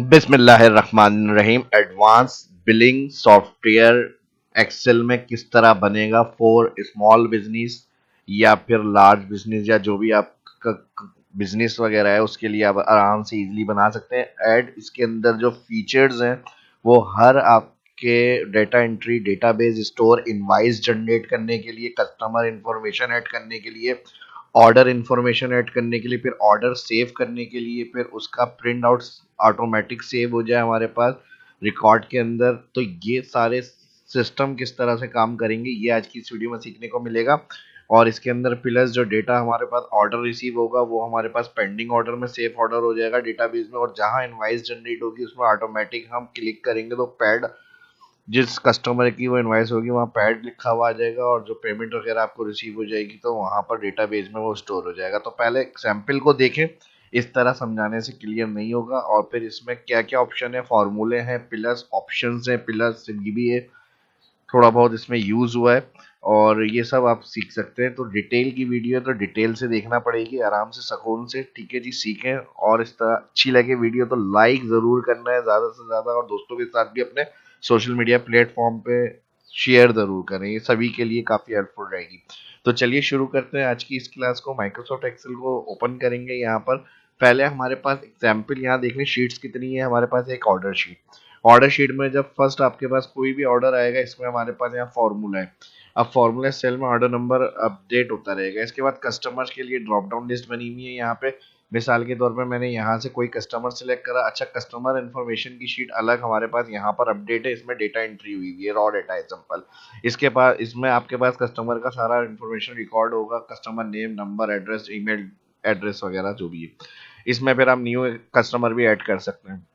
बिस्मिल्लाहिर्रहमानिर्रहीम। Advance billing software Excel में किस तरह बनेगा फॉर स्मॉल बिजनेस या फिर लार्ज बिजनेस या जो भी आपका बिजनेस वगैरह है उसके लिए आप आराम से इजीली बना सकते हैं। ऐड इसके अंदर जो फीचर्स हैं वो हर आपके data entry, database store, invoice generate करने के लिए, कस्टमर इंफॉर्मेशन ऐड करने के लिए, ऑर्डर इन्फॉर्मेशन ऐड करने के लिए, फिर ऑर्डर सेव करने के लिए, फिर उसका प्रिंट आउट ऑटोमेटिक सेव हो जाए हमारे पास रिकॉर्ड के अंदर। तो ये सारे सिस्टम किस तरह से काम करेंगे ये आज की इस वीडियो में सीखने को मिलेगा। और इसके अंदर प्लस जो डेटा हमारे पास ऑर्डर रिसीव होगा वो हमारे पास पेंडिंग ऑर्डर में सेफ ऑर्डर हो जाएगा डेटाबेस में, और जहां इनवाइस जनरेट होगी उसमें ऑटोमेटिक हम क्लिक करेंगे तो पैड जिस कस्टमर की वो इनवाइस होगी वहाँ पैड लिखा हुआ आ जाएगा, और जो पेमेंट वगैरह आपको रिसीव हो जाएगी तो वहाँ पर डेटाबेस में वो स्टोर हो जाएगा। तो पहले सैंपल को देखें, इस तरह समझाने से क्लियर नहीं होगा। और फिर इसमें क्या क्या ऑप्शन है, फॉर्मूले हैं, प्लस ऑप्शंस हैं, प्लस भी है, थोड़ा बहुत इसमें यूज हुआ है, और ये सब आप सीख सकते हैं। तो डिटेल की वीडियो है तो डिटेल से देखना पड़ेगी, आराम से सुकून से। ठीक है जी, सीखें। और इस तरह अच्छी लगे वीडियो तो लाइक जरूर करना है ज्यादा से ज्यादा, और दोस्तों के साथ भी अपने सोशल मीडिया प्लेटफॉर्म पे शेयर जरूर करें, ये सभी के लिए काफी हेल्पफुल रहेगी। तो चलिए शुरू करते हैं आज की इस क्लास को। माइक्रोसॉफ्ट एक्सेल को ओपन करेंगे। यहाँ पर पहले हमारे पास एग्जाम्पल, यहाँ देख लें शीट्स कितनी है हमारे पास। एक ऑर्डर शीट, ऑर्डर शीट में जब फर्स्ट आपके पास कोई भी ऑर्डर आएगा इसमें हमारे पास यहाँ फॉर्मूला है। अब फॉर्मूला सेल में ऑर्डर नंबर अपडेट होता रहेगा। इसके बाद कस्टमर्स के लिए ड्रॉप डाउन लिस्ट बनी हुई है। यहाँ पे मिसाल के तौर पे मैंने यहाँ से कोई कस्टमर सिलेक्ट करा। अच्छा, कस्टमर इन्फॉर्मेशन की शीट अलग हमारे पास यहाँ पर अपडेट है, इसमें डेटा एंट्री हुई है, रॉ डेटा है सिंपल। इसके पास इसमें आपके पास कस्टमर का सारा इन्फॉर्मेशन रिकॉर्ड होगा, customer name, number, address, email address वगैरह जो भी है। इसमें फिर हम न्यू कस्टमर भी ऐड कर सकते हैं।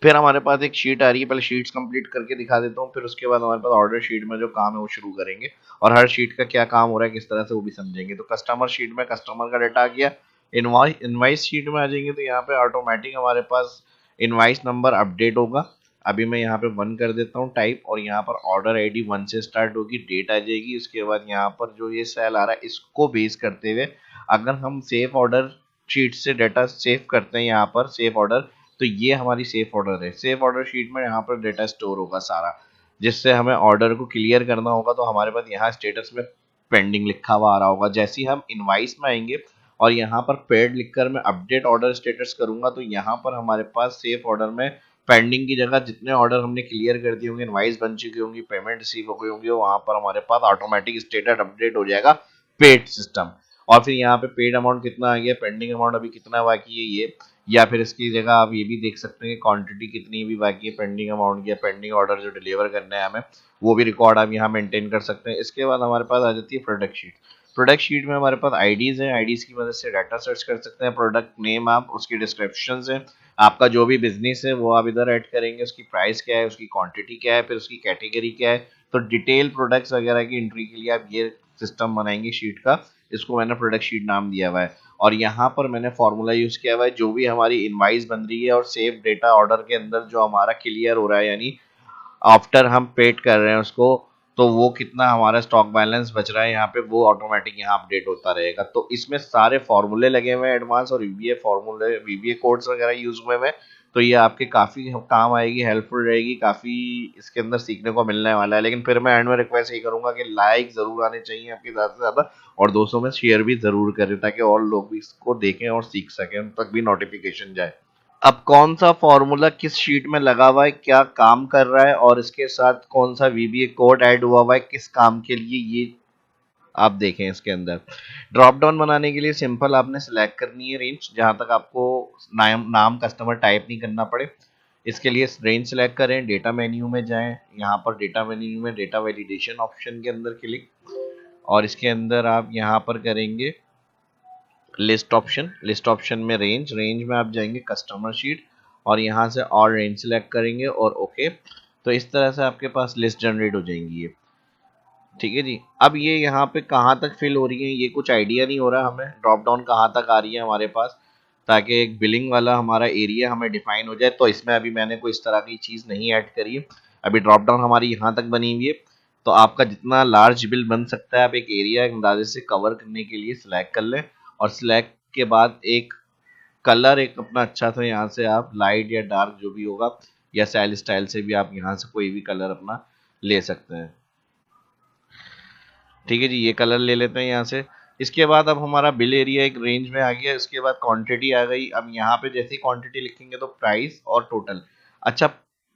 फिर हमारे पास एक शीट आ रही है, पहले शीट्स कंप्लीट करके दिखा देता हूँ, फिर उसके बाद हमारे पास ऑर्डर शीट में जो काम है वो शुरू करेंगे, और हर शीट का क्या काम हो रहा है किस तरह से वो भी समझेंगे। तो कस्टमर शीट में कस्टमर का डाटा आ गया। इनवाइस शीट में आ जाएंगे तो यहाँ पे ऑटोमेटिक हमारे पास इनवाइस नंबर अपडेट होगा। अभी मैं यहाँ पे 1 कर देता हूँ टाइप, और यहाँ पर ऑर्डर आईडी 1 से स्टार्ट होगी, डेट आ जाएगी। उसके बाद यहाँ पर जो ये सेल आ रहा है इसको बेस करते हुए अगर हम सेफ ऑर्डर शीट से डाटा सेव करते हैं यहाँ पर सेफ ऑर्डर, तो ये हमारी सेफ ऑर्डर है। सेफ ऑर्डर शीट में यहाँ पर डेटा स्टोर होगा सारा, जिससे हमें ऑर्डर को क्लियर करना होगा। तो हमारे पास यहाँ स्टेटस में पेंडिंग लिखा हुआ आ रहा होगा। जैसे ही हम इनवाइस में आएंगे और यहाँ पर पेड लिखकर मैं अपडेट ऑर्डर स्टेटस करूंगा तो यहाँ पर हमारे पास सेफ ऑर्डर में पेंडिंग की जगह जितने ऑर्डर हमने क्लियर कर दिए होंगे, इनवाइस बन चुकी होंगी, पेमेंट रिसीव हो गई होंगी, वहां पर हमारे पास ऑटोमेटिक स्टेटस अपडेट हो जाएगा पेड सिस्टम। और फिर यहाँ पे पेड अमाउंट कितना आ गया, पेंडिंग अमाउंट अभी कितना बाकी है ये, या फिर इसकी जगह आप ये भी देख सकते हैं कि क्वांटिटी कितनी भी बाकी है पेंडिंग अमाउंट की, या पेंडिंग ऑर्डर जो डिलीवर करना है हमें वो भी रिकॉर्ड आप यहाँ मेंटेन कर सकते हैं। इसके बाद हमारे पास आ जाती है प्रोडक्ट शीट। प्रोडक्ट शीट में हमारे पास आईडीज हैं, आईडीज की मदद से डाटा सर्च कर सकते हैं। प्रोडक्ट नेम आप उसकी डिस्क्रिप्शन है, आपका जो भी बिजनेस है वो आप इधर ऐड करेंगे, उसकी प्राइस क्या है, उसकी क्वांटिटी क्या है, फिर उसकी कैटेगरी क्या है। तो डिटेल प्रोडक्ट्स वगैरह की एंट्री के लिए आप ये सिस्टम बनाएंगे शीट का। इसको मैंने प्रोडक्ट शीट नाम दिया हुआ है, और यहाँ पर मैंने फॉर्मूला यूज किया हुआ है। जो भी हमारी इनवाइस बन रही है और सेव डेटा ऑर्डर के अंदर जो हमारा क्लियर हो रहा है, यानी आफ्टर हम पेड कर रहे हैं उसको, तो वो कितना हमारा स्टॉक बैलेंस बच रहा है यहाँ पे वो ऑटोमेटिक यहाँ अपडेट होता रहेगा। तो इसमें सारे फॉर्मूले लगे हुए हैं एडवांस, और वीबीए फॉर्मूले, वीबीए कोड्स वगैरह यूज हुए हैं। तो ये आपके काफी काम आएगी, हेल्पफुल रहेगी, काफी इसके अंदर सीखने को मिलने वाला है। लेकिन फिर मैं एंड में रिक्वेस्ट यही करूंगा कि लाइक जरूर आने चाहिए आपके ज्यादा से ज्यादा, और दोस्तों में शेयर भी जरूर करें ताकि और लोग भी इसको देखें और सीख सकें, उन तक भी नोटिफिकेशन जाए। अब कौन सा फॉर्मूला किस शीट में लगा हुआ है, क्या काम कर रहा है, और इसके साथ कौन सा वीबीए कोड ऐड हुआ हुआ है किस काम के लिए, ये आप देखें। इसके अंदर ड्रॉप डाउन बनाने के लिए सिंपल आपने सिलेक्ट करनी है रेंज, जहां तक आपको नाम कस्टमर टाइप नहीं करना पड़े। इसके लिए रेंज सिलेक्ट करें, डेटा मेन्यू में जाएं, यहाँ पर डेटा मेन्यू में डेटा वैलिडेशन ऑप्शन के अंदर क्लिक, और इसके अंदर आप यहाँ पर करेंगे लिस्ट ऑप्शन। लिस्ट ऑप्शन में रेंज, रेंज में आप जाएंगे कस्टमर शीट, और यहाँ से और रेंज सेलेक्ट करेंगे और ओके। तो इस तरह से आपके पास लिस्ट जनरेट हो जाएंगी ये। ठीक है जी। अब ये यहाँ पे कहाँ तक फिल हो रही है ये कुछ आइडिया नहीं हो रहा हमें, ड्रॉप डाउन कहाँ तक आ रही है हमारे पास, ताकि एक बिलिंग वाला हमारा एरिया हमें डिफाइन हो जाए। तो इसमें अभी मैंने कोई इस तरह की चीज़ नहीं ऐड करी है। अभी ड्रॉप डाउन हमारी यहाँ तक बनी हुई है। तो आपका जितना लार्ज बिल बन सकता है आप एक एरिया अंदाजे से कवर करने के लिए सिलेक्ट कर लें, और सिलेक्ट के बाद एक कलर एक अपना अच्छा था, यहाँ से आप लाइट या डार्क जो भी होगा या सेल स्टाइल से भी आप यहाँ से कोई भी कलर अपना ले सकते हैं। ठीक है जी, ये कलर ले लेते हैं यहाँ से। इसके बाद अब हमारा बिल एरिया एक रेंज में आ गया, इसके बाद क्वांटिटी आ गई। अब यहाँ पे जैसे ही क्वांटिटी लिखेंगे तो प्राइस और टोटल। अच्छा,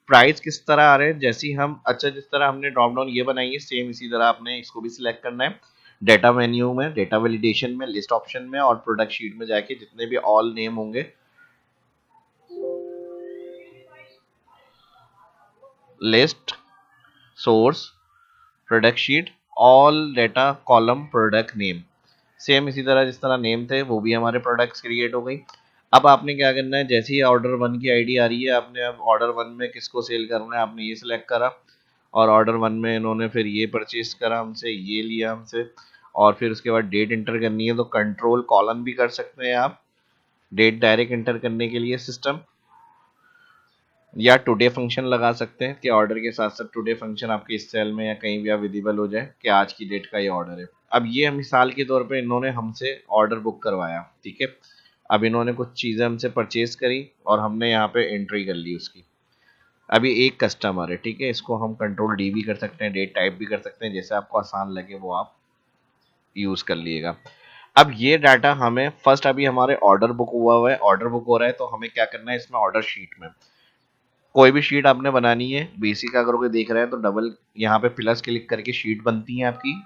प्राइस किस तरह आ रहे हैं, जैसे ही हम, अच्छा जिस तरह हमने ड्रॉप डाउन ये बनाई है सेम इसी तरह आपने इसको भी सिलेक्ट करना है। डेटा मेन्यू में, डेटा वैलिडेशन में, लिस्ट ऑप्शन में और प्रोडक्ट शीट में जाके जितने भी ऑल नेम होंगे, list, source, product sheet, all data column product name, same इसी तरह जिस तरह नेम थे वो भी हमारे प्रोडक्ट्स क्रिएट हो गई। अब आपने क्या करना है, जैसे ही ऑर्डर वन की आईडी आ रही है, आपने अब ऑर्डर वन में किसको सेल करना है आपने ये सिलेक्ट करा, और ऑर्डर वन में इन्होंने फिर ये परचेज करा हमसे, ये लिया हमसे, और फिर उसके बाद डेट इंटर करनी है तो कंट्रोल कॉलन भी कर सकते हैं आप डेट डायरेक्ट इंटर करने के लिए सिस्टम, या टुडे फंक्शन लगा सकते हैं कि ऑर्डर के साथ साथ टुडे फंक्शन आपके इस सेल में या कहीं भी विजिबल हो जाए कि आज की डेट का ये ऑर्डर है। अब ये मिसाल के तौर पे इन्होंने हमसे ऑर्डर बुक करवाया, ठीक है। अब इन्होंने कुछ चीज़ें हमसे परचेज करी और हमने यहाँ पे एंट्री कर ली उसकी। अभी एक कस्टमर है, ठीक है, इसको हम कंट्रोल डी भी कर सकते हैं, डेट टाइप भी कर सकते हैं, जैसे आपको आसान लगे वो आप यूज़ कर लिएगा। अब ये डाटा हमें फर्स्ट, अभी हमारे ऑर्डर बुक हुआ है, ऑर्डर बुक हो रहा है तो हमें क्या करना है इसमें, ऑर्डर शीट में कोई भी शीट आपने बनानी है, बेसिक अगर कोई देख रहा है तो डबल यहाँ पे प्लस क्लिक करके शीट बनती है आपकी।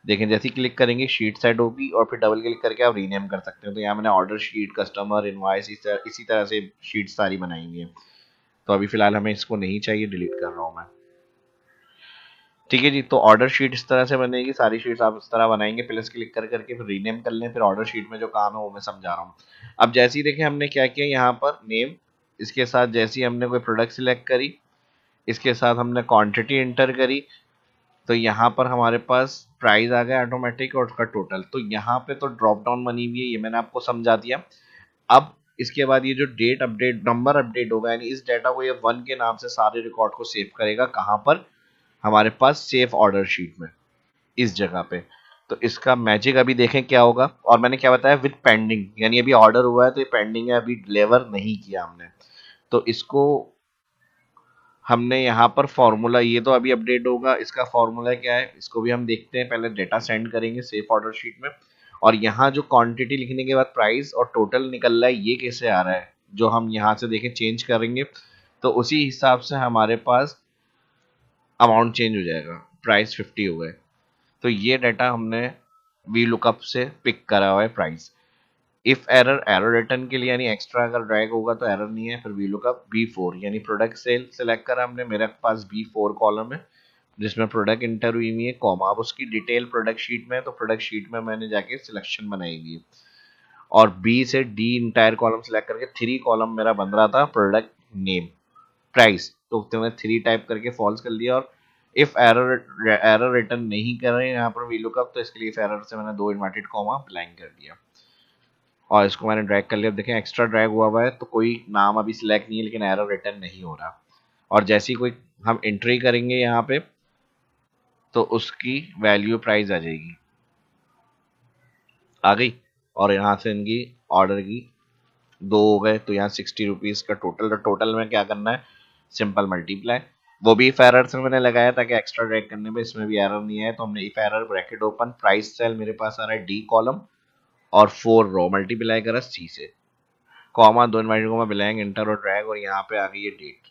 देखें जैसे ही क्लिक करेंगे शीट सेट होगी और फिर डबल क्लिक करके आप रीनेम कर सकते हो। तो यहाँ मैंने ऑर्डर शीट, कस्टमर, इनवॉइस, इसी तरह से शीट सारी बनाई हुई है। तो अभी फिलहाल हमें इसको नहीं चाहिए, डिलीट कर रहा हूँ मैं। ठीक है जी, तो ऑर्डर शीट इस तरह से बनेगी, सारी शीट्स आप इस तरह बनाएंगे, प्लस क्लिक कर करके फिर रीनेम कर लें। फिर ऑर्डर शीट में जो काम है वो मैं समझा रहा हूँ। अब जैसे ही देखें हमने क्या किया, यहाँ पर नेम, इसके साथ जैसे ही हमने कोई प्रोडक्ट सिलेक्ट करी, इसके साथ हमने क्वांटिटी एंटर करी, तो यहाँ पर हमारे पास प्राइस आ गया ऑटोमेटिक और उसका टोटल। तो यहाँ पे तो ड्रॉप डाउन बनी हुई है, ये मैंने आपको समझा दिया। अब इसके बाद ये जो डेट अपडेट, नंबर अपडेट होगा, यानी इस डाटा को ये वन के नाम से सारे रिकॉर्ड को सेव करेगा। कहाँ पर, हमारे पास सेव ऑर्डर शीट में, इस जगह पे। तो इसका मैजिक अभी देखें क्या होगा। और मैंने क्या बताया, विद पेंडिंग, यानी अभी ऑर्डर हुआ है तो ये पेंडिंग है, अभी डिलीवर नहीं किया हमने। तो इसको हमने यहाँ पर फॉर्मूला, ये तो अभी अपडेट होगा, इसका फॉर्मूला क्या है इसको भी हम देखते हैं। पहले डेटा सेंड करेंगे सेफ ऑर्डर शीट में, और यहाँ जो क्वांटिटी लिखने के बाद प्राइस और टोटल निकल रहा है, ये कैसे आ रहा है, जो हम यहाँ से देखें चेंज करेंगे तो उसी हिसाब से हमारे पास अमाउंट चेंज हो जाएगा। प्राइस 50 हो गए, तो ये डाटा हमने वी लुकअप से पिक करा हुआ है price. If error, error return के लिए, यानी एक्स्ट्रा अगर ड्रैग होगा तो एरर नहीं है। फिर वी लुकअप B4, यानी प्रोडक्ट सेल सेलेक्ट करा हमने, मेरे पास B4 कॉलम है जिसमें प्रोडक्ट इंटर हुई हुई है, कॉमा। अब उसकी डिटेल प्रोडक्ट शीट में है तो प्रोडक्ट शीट में मैंने जाके सिलेक्शन बनाई हुई है, और बी से डी इंटायर कॉलम सेलेक्ट करके 3 कॉलम मेरा बन रहा था प्रोडक्ट नेम, प्राइस। तो मैंने 3 टाइप करके फॉल्स कर लिया। और इफ एरर, एरर रिटर्न नहीं कर रहे हैं यहाँ पर वी लुकअप, तो इसके लिए इफ एरर से मैंने 2 इन्वर्टेड कॉमा ब्लैंक कर दिया और इसको मैंने ड्रैग कर लिया। देखें एक्स्ट्रा ड्रैग हुआ है तो कोई नाम अभी सिलेक्ट नहीं है, लेकिन एरर रिटर्न नहीं हो रहा। और जैसे ही कोई हम एंट्री करेंगे यहाँ पे तो उसकी वैल्यू प्राइस आ जाएगी, आ गई। और यहाँ से इनकी ऑर्डर की 2 हो गए तो यहाँ 60 रुपीज़ का टोटल। टोटल में क्या करना है, सिंपल मल्टीप्लाई, वो भी इफ एरर से मैंने लगाया ताकि एक्स्ट्रा ड्रैग करने में इसमें भी एरर नहीं है। तो हमने if error bracket open, price cell मेरे पास आ रहा है D कॉलम और 4 रो, मल्टीप्लाई करा C से, comma, 2 inverted comma, blank, inter और ड्रैग, और यहाँ पे आ गई है डेट।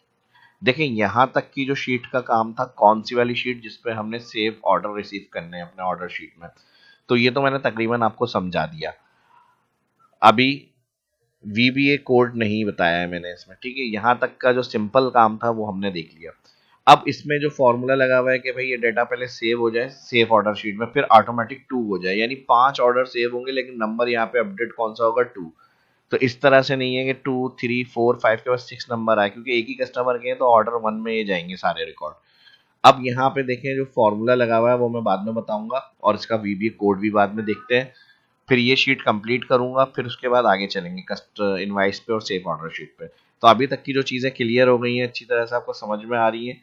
देखें यहाँ तक की जो शीट का काम था, कौन सी वाली शीट, जिसपे हमने सेव ऑर्डर रिसीव करने हैं अपने ऑर्डर शीट में, तो ये तो मैंने तकरीबन आपको समझा दिया। अभी VBA कोड नहीं बताया है मैंने इसमें, ठीक है। यहाँ तक का जो सिंपल काम था वो हमने देख लिया। अब इसमें जो फॉर्मूला लगा हुआ है कि भाई ये डाटा पहले सेव हो जाए सेव ऑर्डर शीट में, फिर ऑटोमेटिक 2 हो जाए, यानी 5 ऑर्डर सेव होंगे लेकिन नंबर यहाँ पे अपडेट कौन सा होगा, 2। तो इस तरह से नहीं है कि 2, 3, 4, 5 के बाद 6 नंबर आए, क्योंकि एक ही कस्टमर के हैं तो ऑर्डर 1 में ये जाएंगे सारे रिकॉर्ड। अब यहाँ पे देखें जो फॉर्मूला लगा हुआ है वो मैं बाद में बताऊंगा, और इसका VBA कोड भी बाद में देखते हैं। फिर ये शीट कंप्लीट करूंगा, फिर उसके बाद आगे चलेंगे कस्ट इनवाइस पे और सेफ ऑर्डर शीट पे। तो अभी तक की जो चीज़ें क्लियर हो गई हैं, अच्छी तरह से आपको समझ में आ रही हैं।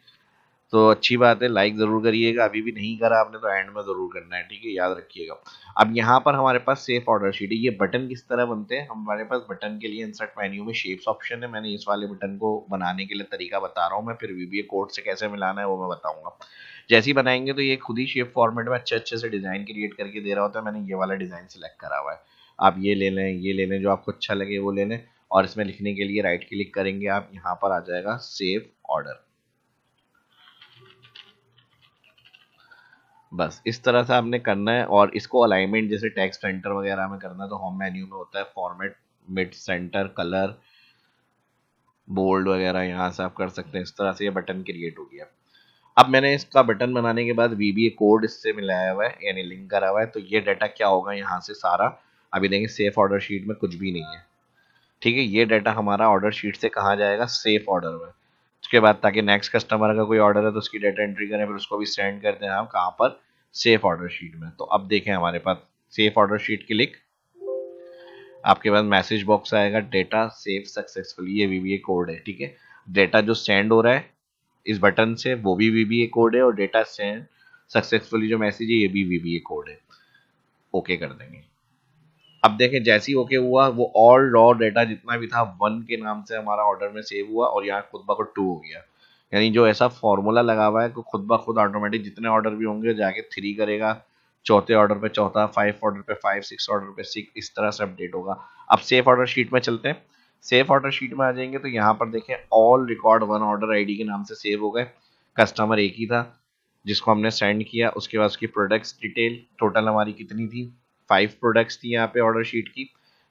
तो अच्छी बात है, लाइक ज़रूर करिएगा, अभी भी नहीं करा आपने तो एंड में ज़रूर करना है, ठीक है, याद रखिएगा। अब यहाँ पर हमारे पास सेफ ऑर्डर शीट है। ये बटन किस तरह बनते हैं, हमारे पास बटन के लिए इंसर्ट मेन्यू में शेप्स ऑप्शन है। मैंने इस वाले बटन को बनाने के लिए तरीका बता रहा हूँ मैं, फिर वीबीए कोड से कैसे मिलाना है वो मैं बताऊंगा। जैसे ही बनाएंगे तो ये खुद ही शेप फॉर्मेट में अच्छे अच्छे से डिज़ाइन क्रिएट करके दे रहा होता है। मैंने ये वाला डिज़ाइन सेलेक्ट करा हुआ है, आप ये ले लें, ये ले लें, जो आपको अच्छा लगे वो ले लें। और इसमें लिखने के लिए राइट क्लिक करेंगे आप, यहाँ पर आ जाएगा सेव ऑर्डर। बस इस तरह से आपने करना है। और इसको अलाइनमेंट जैसे टेक्स्ट सेंटर वगैरह में करना है तो होम मेन्यू में होता है format, mid, centre, colour, bold वगैरह, यहाँ से आप कर सकते हैं। इस तरह से ये बटन क्रिएट हो गया। अब मैंने इसका बटन बनाने के बाद वीबीए कोड इससे मिलाया हुआ है, यानी लिंक करा हुआ है। तो ये डाटा क्या होगा यहाँ से सारा, अभी देखेंगे सेफ ऑर्डर शीट में कुछ भी नहीं है, ठीक है। ये डाटा हमारा ऑर्डर शीट से कहाँ जाएगा, सेफ ऑर्डर में। उसके बाद ताकि नेक्स्ट कस्टमर का कोई ऑर्डर है तो उसकी डाटा एंट्री करें, फिर उसको भी सेंड कर दें हम कहाँ पर, सेफ ऑर्डर शीट में। तो अब देखें हमारे पास सेफ ऑर्डर शीट क्लिक, आपके पास मैसेज बॉक्स आएगा, डेटा सेव सक्सेसफुली, ये वीबीए कोड है, ठीक है। डेटा जो सेंड हो रहा है इस बटन से वो भी वीबीए कोड है, और डेटा सेंड सक्सेसफुली जो मैसेज है ये भी वीबीए कोड है। ओके कर देंगे। अब देखें जैसे ही ओके हुआ वो ऑल रॉ डेटा जितना भी था 1 के नाम से हमारा ऑर्डर में सेव हुआ, और यहाँ खुद ब खुद 2 हो गया। यानी जो ऐसा फॉर्मूला लगा हुआ है कि खुद ब खुद ऑटोमेटिक जितने ऑर्डर भी होंगे जाके 3 करेगा, चौथे ऑर्डर पे चौथा, 5 ऑर्डर पे 5, 6 ऑर्डर पे 6, इस तरह से अपडेट होगा। अब सेफ ऑर्डर शीट में चलते हैं। सेफ ऑर्डर शीट में आ जाएंगे तो यहाँ पर देखें ऑल रिकॉर्ड 1 ऑर्डर आईडी के नाम से सेव हो गए। कस्टमर एक ही था जिसको हमने सेंड किया, उसके बाद उसकी प्रोडक्ट्स डिटेल टोटल हमारी कितनी थी, 5 प्रोडक्ट्स थी यहाँ पे ऑर्डर शीट की।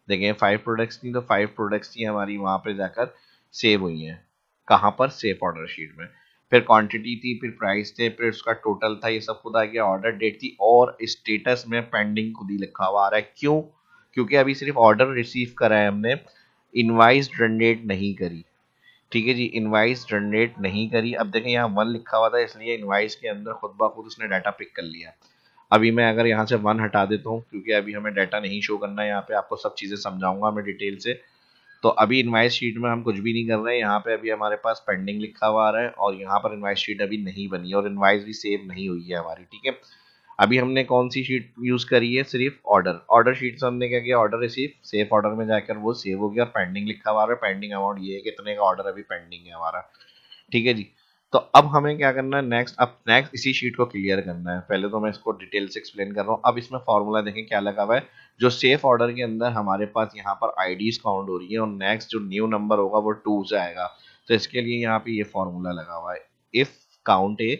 देखें 5 प्रोडक्ट्स थी तो 5 प्रोडक्ट्स थी हमारी वहाँ पे जाकर सेव हुई हैं, कहाँ पर, सेफ ऑर्डर शीट में। फिर क्वांटिटी थी, फिर प्राइस थे, फिर उसका टोटल था, ये सब खुद आ गया। ऑर्डर डेट थी, और स्टेटस में पेंडिंग खुद ही लिखा हुआ आ रहा है। क्यों, क्योंकि अभी सिर्फ ऑर्डर रिसीव करा है हमने, इनवाइस जनरेट नहीं करी, ठीक है जी, इनवाइस जनरेट नहीं करी। अब देखें यहाँ 1 लिखा हुआ था इसलिए इनवाइस के अंदर खुद ब खुद उसने डाटा पिक कर लिया। अभी मैं अगर यहाँ से 1 हटा देता हूँ, क्योंकि अभी हमें डाटा नहीं शो करना है, यहाँ पे आपको सब चीज़ें समझाऊंगा मैं डिटेल से। तो अभी इनवाइस शीट में हम कुछ भी नहीं कर रहे हैं, यहाँ पे अभी हमारे पास पेंडिंग लिखा हुआ आ रहा है, और यहाँ पर इनवाइस शीट अभी नहीं बनी है, और इनवाइस भी सेव नहीं हुई है हमारी, ठीक है। अभी हमने कौन सी शीट यूज करी है, सिर्फ ऑर्डर। ऑर्डर शीट से हमने क्या किया, ऑर्डर रिसीव, सेफ ऑर्डर में जाकर वो सेव हो गया, और पेंडिंग लिखा हुआ है। पेंडिंग अमाउंट ये है कितने का ऑर्डर अभी पेंडिंग है हमारा, ठीक है जी। तो अब हमें क्या करना है नेक्स्ट, अब नेक्स्ट इसी शीट को क्लियर करना है। पहले तो मैं इसको डिटेल से एक्सप्लेन कर रहा हूँ। अब इसमें फॉर्मूला देखें क्या लगा हुआ है, जो सेफ ऑर्डर के अंदर हमारे पास यहाँ पर आईडीज काउंट हो रही है, और नेक्स्ट जो न्यू नंबर होगा वो 2 से आएगा। तो इसके लिए यहाँ पे ये फॉर्मूला लगा हुआ है, if count A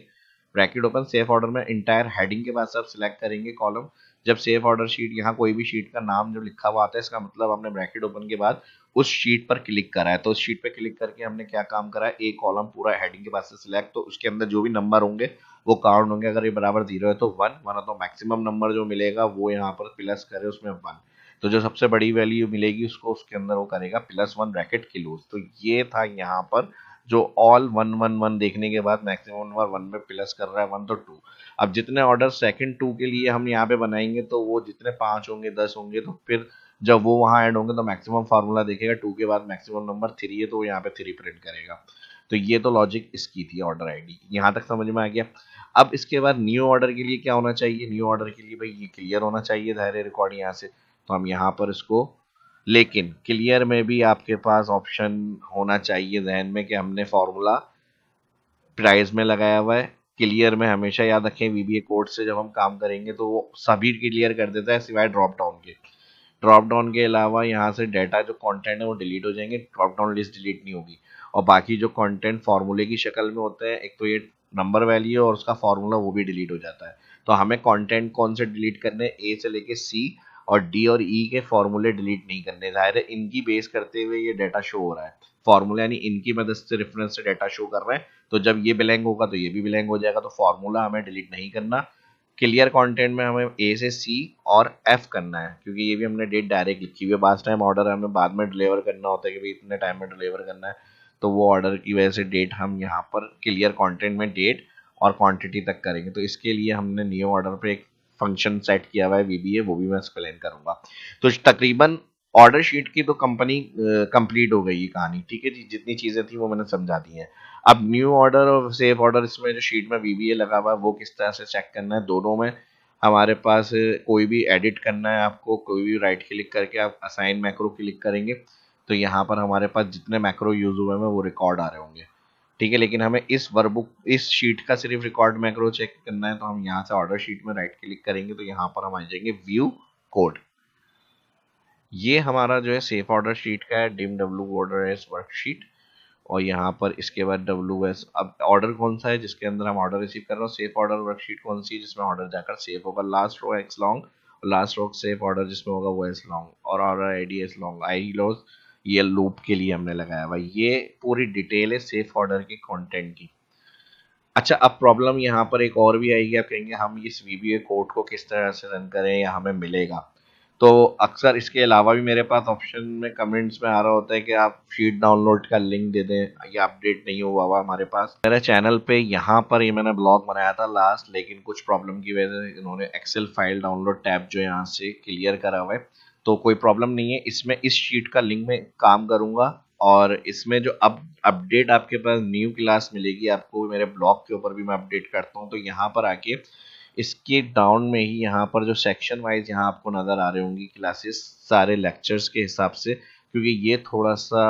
bracket open safe order में इंटायर हेडिंग के बाद सब सिलेक्ट करेंगे कॉलम। जब सेफ ऑर्डर शीट, यहाँ कोई भी शीट का नाम जो लिखा हुआ आता है इसका मतलब हमने ब्रैकेट ओपन के बाद उस शीट पर क्लिक करा है। तो उस शीट पर क्लिक करके हमने क्या काम करा है, एक कॉलम पूरा हेडिंग के बाद से सिलेक्ट, तो उसके अंदर जो भी नंबर होंगे वो काउंट होंगे। अगर ये बराबर 0 है तो 1, वरना तो मैक्सिमम नंबर जो मिलेगा वो यहाँ पर प्लस करे उसमें 1। तो जो सबसे बड़ी वैल्यू मिलेगी उसको उसके अंदर वो करेगा +1 ब्रैकेट क्लोज। तो ये था यहाँ पर जो ऑल 1 1 1 देखने के बाद मैक्सिमम नंबर 1 में प्लस कर रहा है 1 तो 2। अब जितने ऑर्डर सेकंड 2 के लिए हम यहाँ पे बनाएंगे तो वो जितने 5 होंगे 10 होंगे, तो फिर जब वो वहाँ ऐड होंगे तो मैक्सिमम फार्मूला देखेगा 2 के बाद मैक्सिमम नंबर 3 है तो वो यहाँ पे 3 प्रिंट करेगा। तो ये तो लॉजिक इसकी थी ऑर्डर आईडी, यहाँ तक समझ में आ गया। अब इसके बाद न्यू ऑर्डर के लिए क्या होना चाहिए, न्यू ऑर्डर के लिए भाई ये क्लियर होना चाहिए दायरे रिकॉर्ड यहाँ से। तो हम यहाँ पर इसको, लेकिन क्लियर में भी आपके पास ऑप्शन होना चाहिए जहन में कि हमने फॉर्मूला प्राइस में लगाया हुआ है। क्लियर में हमेशा याद रखें वीबीए कोड से जब हम काम करेंगे तो वो सभी क्लियर कर देता है सिवाय ड्रॉप डाउन के। ड्रॉप डाउन के अलावा यहाँ से डाटा जो कंटेंट है वो डिलीट हो जाएंगे, ड्रॉप डाउन लिस्ट डिलीट नहीं होगी। और बाकी जो कंटेंट फार्मूले की शक्ल में होते हैं, एक तो ये नंबर वैल्यू और उसका फार्मूला वो भी डिलीट हो जाता है। तो हमें कंटेंट कौन से डिलीट करने, ए से लेके सी और डी और ई के फार्मूले डिलीट नहीं करने। जाहिर है इनकी बेस करते हुए ये डाटा शो हो रहा है, फार्मूला यानी इनकी मदद से रेफरेंस से डाटा शो कर रहे हैं। तो जब ये ब्लैंक होगा तो ये भी ब्लैंक हो जाएगा, तो फार्मूला हमें डिलीट नहीं करना। क्लियर कंटेंट में हमें ए से सी और एफ करना है, क्योंकि ये भी हमने डेट डायरेक्ट लिखी हुई है। बाद टाइम ऑर्डर हमें बाद में डिलीवर करना होता है कि भाई इतने टाइम में डिलीवर करना है, तो वो ऑर्डर की वजह से डेट हम यहाँ पर क्लियर कंटेंट में डेट और क्वांटिटी तक करेंगे। तो इसके लिए हमने न्यू ऑर्डर पे एक फंक्शन सेट किया हुआ है वीबीए, वो भी मैं एक्सप्लेन करूंगा। तो तकरीबन ऑर्डर शीट की तो कंपनी कंप्लीट हो गई ये कहानी, ठीक है जी, जितनी चीजें थी वो मैंने समझा दी हैं। अब न्यू ऑर्डर और सेफ ऑर्डर, इसमें जो शीट में वीबीए लगा हुआ है वो किस तरह से चेक करना है, दोनों में हमारे पास कोई भी एडिट करना है आपको, कोई भी राइट क्लिक करके आप असाइन मैक्रो क्लिक करेंगे तो यहाँ पर हमारे पास जितने मैक्रो यूज हुए हैं वो रिकॉर्ड आ रहे होंगे, ठीक है। लेकिन हमें इस वर्कबुक इस शीट का सिर्फ रिकॉर्ड मैक्रो चेक करना है, तो हम यहाँ से ऑर्डर शीट में राइट क्लिक करेंगे तो यहाँ पर हम आ जाएंगे व्यू कोड। ये हमारा जो है सेफ ऑर्डर शीट का है, dim W order S worksheet. और यहाँ पर इसके बाद डब्ल्यू एस, अब ऑर्डर कौन सा है जिसके अंदर हम ऑर्डर रिसीव कर रहे हो, सेफ ऑर्डर वर्कशीट कौन सी है जिसमें ऑर्डर जाकर सेफ होगा, लास्ट रो एक्स लॉन्ग और लास्ट रो सेफ ऑर्डर जिसमें होगा वो एस लॉन्ग, और order ID S long I loss, ये लूप के लिए हमने लगाया हुआ। ये पूरी डिटेल है सेफ ऑर्डर के कंटेंट की। अच्छा, अब प्रॉब्लम यहाँ पर एक और भी आएगी, आप कहेंगे हम इस वीबीए कोड को किस तरह से रन करें या हमें मिलेगा। तो अक्सर इसके अलावा भी मेरे पास ऑप्शन में कमेंट्स में आ रहा होता है कि आप शीट डाउनलोड का लिंक दे दें, ये अपडेट नहीं हुआ हुआ हमारे पास। मेरे चैनल पे यहाँ पर ये मैंने ब्लॉग बनाया था लास्ट, लेकिन कुछ प्रॉब्लम की वजह से इन्होंने एक्सेल फाइल डाउनलोड टैब जो यहाँ से क्लियर करा हुआ है, तो कोई प्रॉब्लम नहीं है। इसमें इस शीट का लिंक में काम करूंगा और इसमें जो अब अपडेट आपके पास न्यू क्लास मिलेगी आपको, मेरे ब्लॉग के ऊपर भी मैं अपडेट करता हूँ, तो यहाँ पर आके इसके डाउन में ही यहाँ पर जो सेक्शन वाइज यहाँ आपको नज़र आ रहे होंगी क्लासेस सारे लेक्चर्स के हिसाब से, क्योंकि ये थोड़ा सा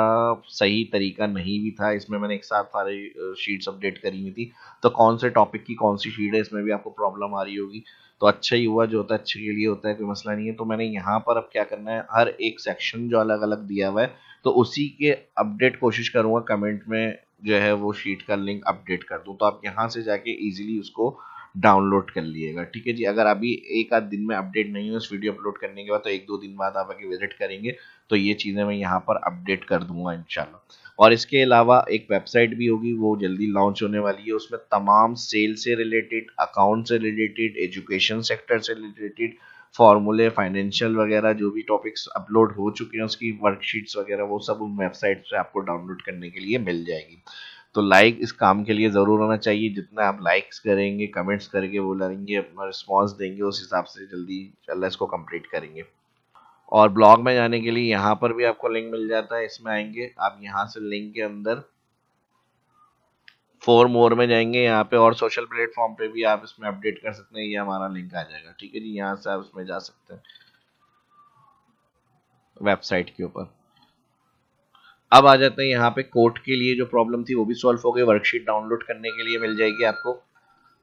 सही तरीका नहीं भी था, इसमें मैंने एक साथ सारे शीट्स अपडेट करी हुई थी, तो कौन से टॉपिक की कौन सी शीट है इसमें भी आपको प्रॉब्लम आ रही होगी। तो अच्छा ही हुआ, जो होता है अच्छे के लिए होता है, कोई मसला नहीं है। तो मैंने यहाँ पर अब क्या करना है, हर एक सेक्शन जो अलग अलग दिया हुआ है तो उसी के अपडेट कोशिश करूँगा कमेंट में जो है वो शीट का लिंक अपडेट कर दूँ, तो आप यहाँ से जाके इजीली उसको डाउनलोड कर लिएगा, ठीक है जी। अगर अभी एक आध दिन में अपडेट नहीं हो इस वीडियो अपलोड करने के बाद, तो एक दो दिन बाद आप आके विजिट करेंगे तो ये चीज़ें मैं यहाँ पर अपडेट कर दूंगा इंशाल्लाह। और इसके अलावा एक वेबसाइट भी होगी, वो जल्दी लॉन्च होने वाली है, उसमें तमाम सेल से रिलेटेड, अकाउंट से रिलेटेड, एजुकेशन सेक्टर से रिलेटेड फॉर्मूले, फाइनेंशियल वगैरह जो भी टॉपिक्स अपलोड हो चुके हैं उसकी वर्कशीट्स वगैरह वो सब उन वेबसाइट से आपको डाउनलोड करने के लिए मिल जाएगी। तो लाइक इस काम के लिए ज़रूर होना चाहिए, जितना आप लाइक्स करेंगे, कमेंट्स करके बोलेंगे, अपना रिस्पांस देंगे, उस हिसाब से जल्दी इंशाल्लाह इसको कंप्लीट करेंगे। और ब्लॉग में जाने के लिए यहाँ पर भी आपको लिंक मिल जाता है, इसमें आएंगे आप यहाँ से लिंक के अंदर फॉर मोर में जाएंगे यहाँ पे, और सोशल प्लेटफॉर्म पे भी आप इसमें अपडेट कर सकते हैं, ये हमारा लिंक आ जाएगा, ठीक है जी। यहाँ से आप इसमें जा सकते हैं वेबसाइट के ऊपर। अब आ जाते हैं यहाँ पे कोड के लिए, जो प्रॉब्लम थी वो भी सॉल्व हो गई, वर्कशीट डाउनलोड करने के लिए मिल जाएगी आपको।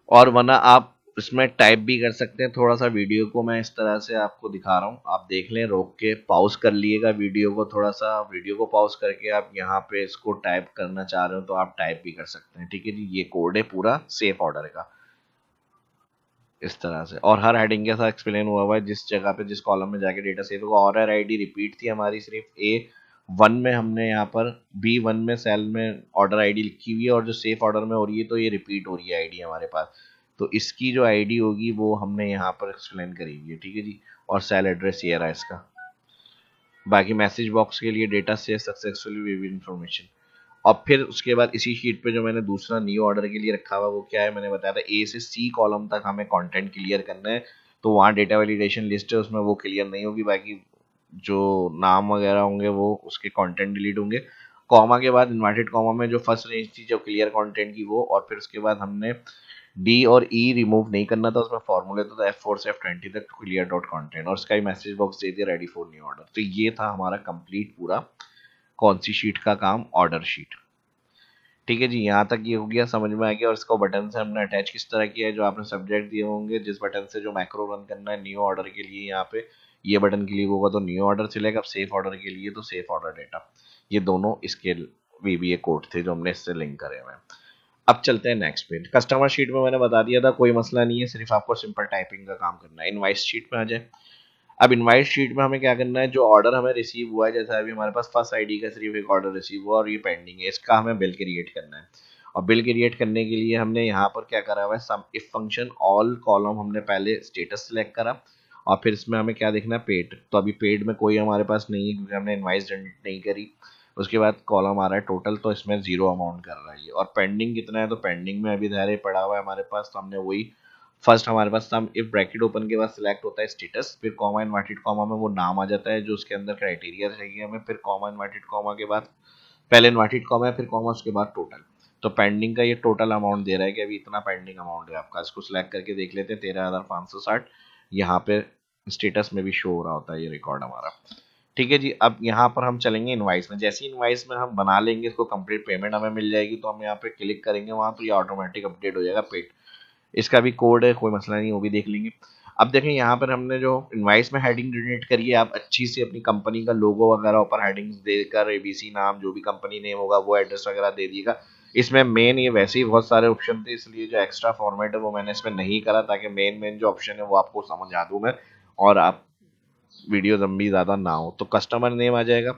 और वरना आप इसमें टाइप भी कर सकते हैं, थोड़ा सा वीडियो को मैं इस तरह से आपको दिखा रहा हूँ, आप देख लें, रोक के पॉज कर लिएगा वीडियो को, थोड़ा सा वीडियो को पॉज करके आप यहाँ पे इसको टाइप करना चाह रहे हो तो आप टाइप भी कर सकते हैं, ठीक है जी। ये कोड है पूरा सेफ ऑर्डर का इस तरह से, और हर हेडिंग के साथ एक्सप्लेन हुआ है जिस जगह पे जिस कॉलम में जाके डेटा सेव होगा। ऑर्डर आईडी रिपीट थी हमारी सिर्फ A1 में, हमने यहाँ पर B1 में सेल में ऑर्डर आईडी लिखी हुई है, और जो सेफ ऑर्डर में हो रही है तो ये रिपीट हो रही है आईडी हमारे पास, तो इसकी जो आईडी होगी वो हमने यहाँ पर एक्सप्लेन करी हुई है, ठीक है जी। और सेल एड्रेस ये रहा इसका। बाकी मैसेज बॉक्स के लिए data save successfully with information. और फिर उसके बाद इसी शीट पे जो मैंने दूसरा न्यू ऑर्डर के लिए रखा हुआ वो क्या है, मैंने बताया था A से C कॉलम तक हमें कंटेंट क्लियर करना है, तो वहाँ डेटा वैलिडेशन लिस्ट है उसमें वो क्लियर नहीं होगी, बाकी जो नाम वगैरह होंगे वो उसके कंटेंट डिलीट होंगे। कॉमा के बाद इन्वर्टेड कॉमा में जो फर्स्ट रेंज थी जो क्लियर कंटेंट की वो, और फिर उसके बाद हमने डी और ई रिमूव नहीं करना था, उसमें फॉर्मूले तो था F4 से F20 तक क्लियर डॉट कॉन्टेंट, और उसका ही मैसेज बॉक्स दे दिया रेडी फॉर न्यू ऑर्डर। तो ये था हमारा कंप्लीट पूरा कौन सी शीट का काम, ऑर्डर शीट, ठीक है जी। यहाँ तक ये हो गया, समझ में आ गया। और इसको बटन से हमने अटैच किस तरह किया है, जो आपने सब्जेक्ट दिए होंगे जिस बटन से जो मैक्रो रन करना है न्यू ऑर्डर के लिए, यहाँ पे ये बटन क्लिक होगा तो न्यू ऑर्डर चलेगा, अब सेफ ऑर्डर के लिए तो सेफ ऑर्डर डेटा, ये दोनों इसके वीबीए कोड थे जो हमने इससे लिंक करे हुए हैं। अब चलते हैं नेक्स्ट पेज। कस्टमर शीट में मैंने बता दिया था कोई मसला नहीं है, सिर्फ आपको सिंपल टाइपिंग का काम करना है। इनवाइस शीट में आ जाए। अब इनवाइस शीट में हमें क्या करना है, जो ऑर्डर हमें रिसीव हुआ है, जैसा अभी हमारे पास फर्स्ट आईडी का सिर्फ एक ऑर्डर रिसीव हुआ और ये पेंडिंग है, इसका हमें बिल क्रिएट करना है। और बिल क्रिएट करने के लिए हमने यहाँ पर क्या करा हुआ है, सम इफ फंक्शन ऑल कॉलम हमने पहले स्टेटस सेलेक्ट करा, और फिर इसमें हमें क्या देखना है, पेड। तो अभी पेड में कोई हमारे पास नहीं है क्योंकि हमने इनवाइस जनरेट नहीं करी। उसके बाद कॉलम आ रहा है टोटल, तो इसमें जीरो अमाउंट कर रहा है ये। और पेंडिंग कितना है, तो पेंडिंग में अभी धैर्य पड़ा हुआ है हमारे पास, तो हमने वही फर्स्ट हमारे पास सम इफ ब्रैकेट ओपन के बाद सिलेक्ट होता है स्टेटस, फिर कॉमा इनवर्टेड कॉमा में वो नाम आ जाता है जो उसके अंदर क्राइटेरिया चाहिए हमें, फिर कॉमा इनवर्टेड कॉमा के बाद पहले इनवर्टेड कॉमा है, फिर कॉमा, उसके बाद टोटल। तो पेंडिंग का ये टोटल अमाउंट दे रहा है कि अभी इतना पेंडिंग अमाउंट है आपका। इसको सिलेक्ट करके देख लेते हैं, 13,560 यहाँ पे स्टेटस में भी शो हो रहा होता है ये रिकॉर्ड हमारा। ठीक है जी, अब यहाँ पर हम चलेंगे इनवाइस में। जैसे इनवाइस में हम बना लेंगे इसको, कंप्लीट पेमेंट हमें मिल जाएगी, तो हम यहाँ पे क्लिक करेंगे वहाँ, तो ये ऑटोमेटिक अपडेट हो जाएगा पेड। इसका भी कोड है, कोई मसला नहीं, वो भी देख लेंगे। अब देखें यहाँ पर हमने जो इनवाइस में हेडिंग जनरेट करी है, आप अच्छी से अपनी कंपनी का लोगो वगैरह ऊपर हेडिंग्स देकर एबीसी नाम जो भी कंपनी नेम होगा वो एड्रेस वगैरह दे दिएगा। इसमें मेन ये वैसे ही बहुत सारे ऑप्शन थे, इसलिए जो एक्स्ट्रा फॉर्मेट है वो मैंने इसमें नहीं करा, ताकि मेन मेन जो ऑप्शन है वो आपको समझा दूं मैं, और आप वीडियो लंबी ज़्यादा ना हो। तो कस्टमर नेम आ जाएगा।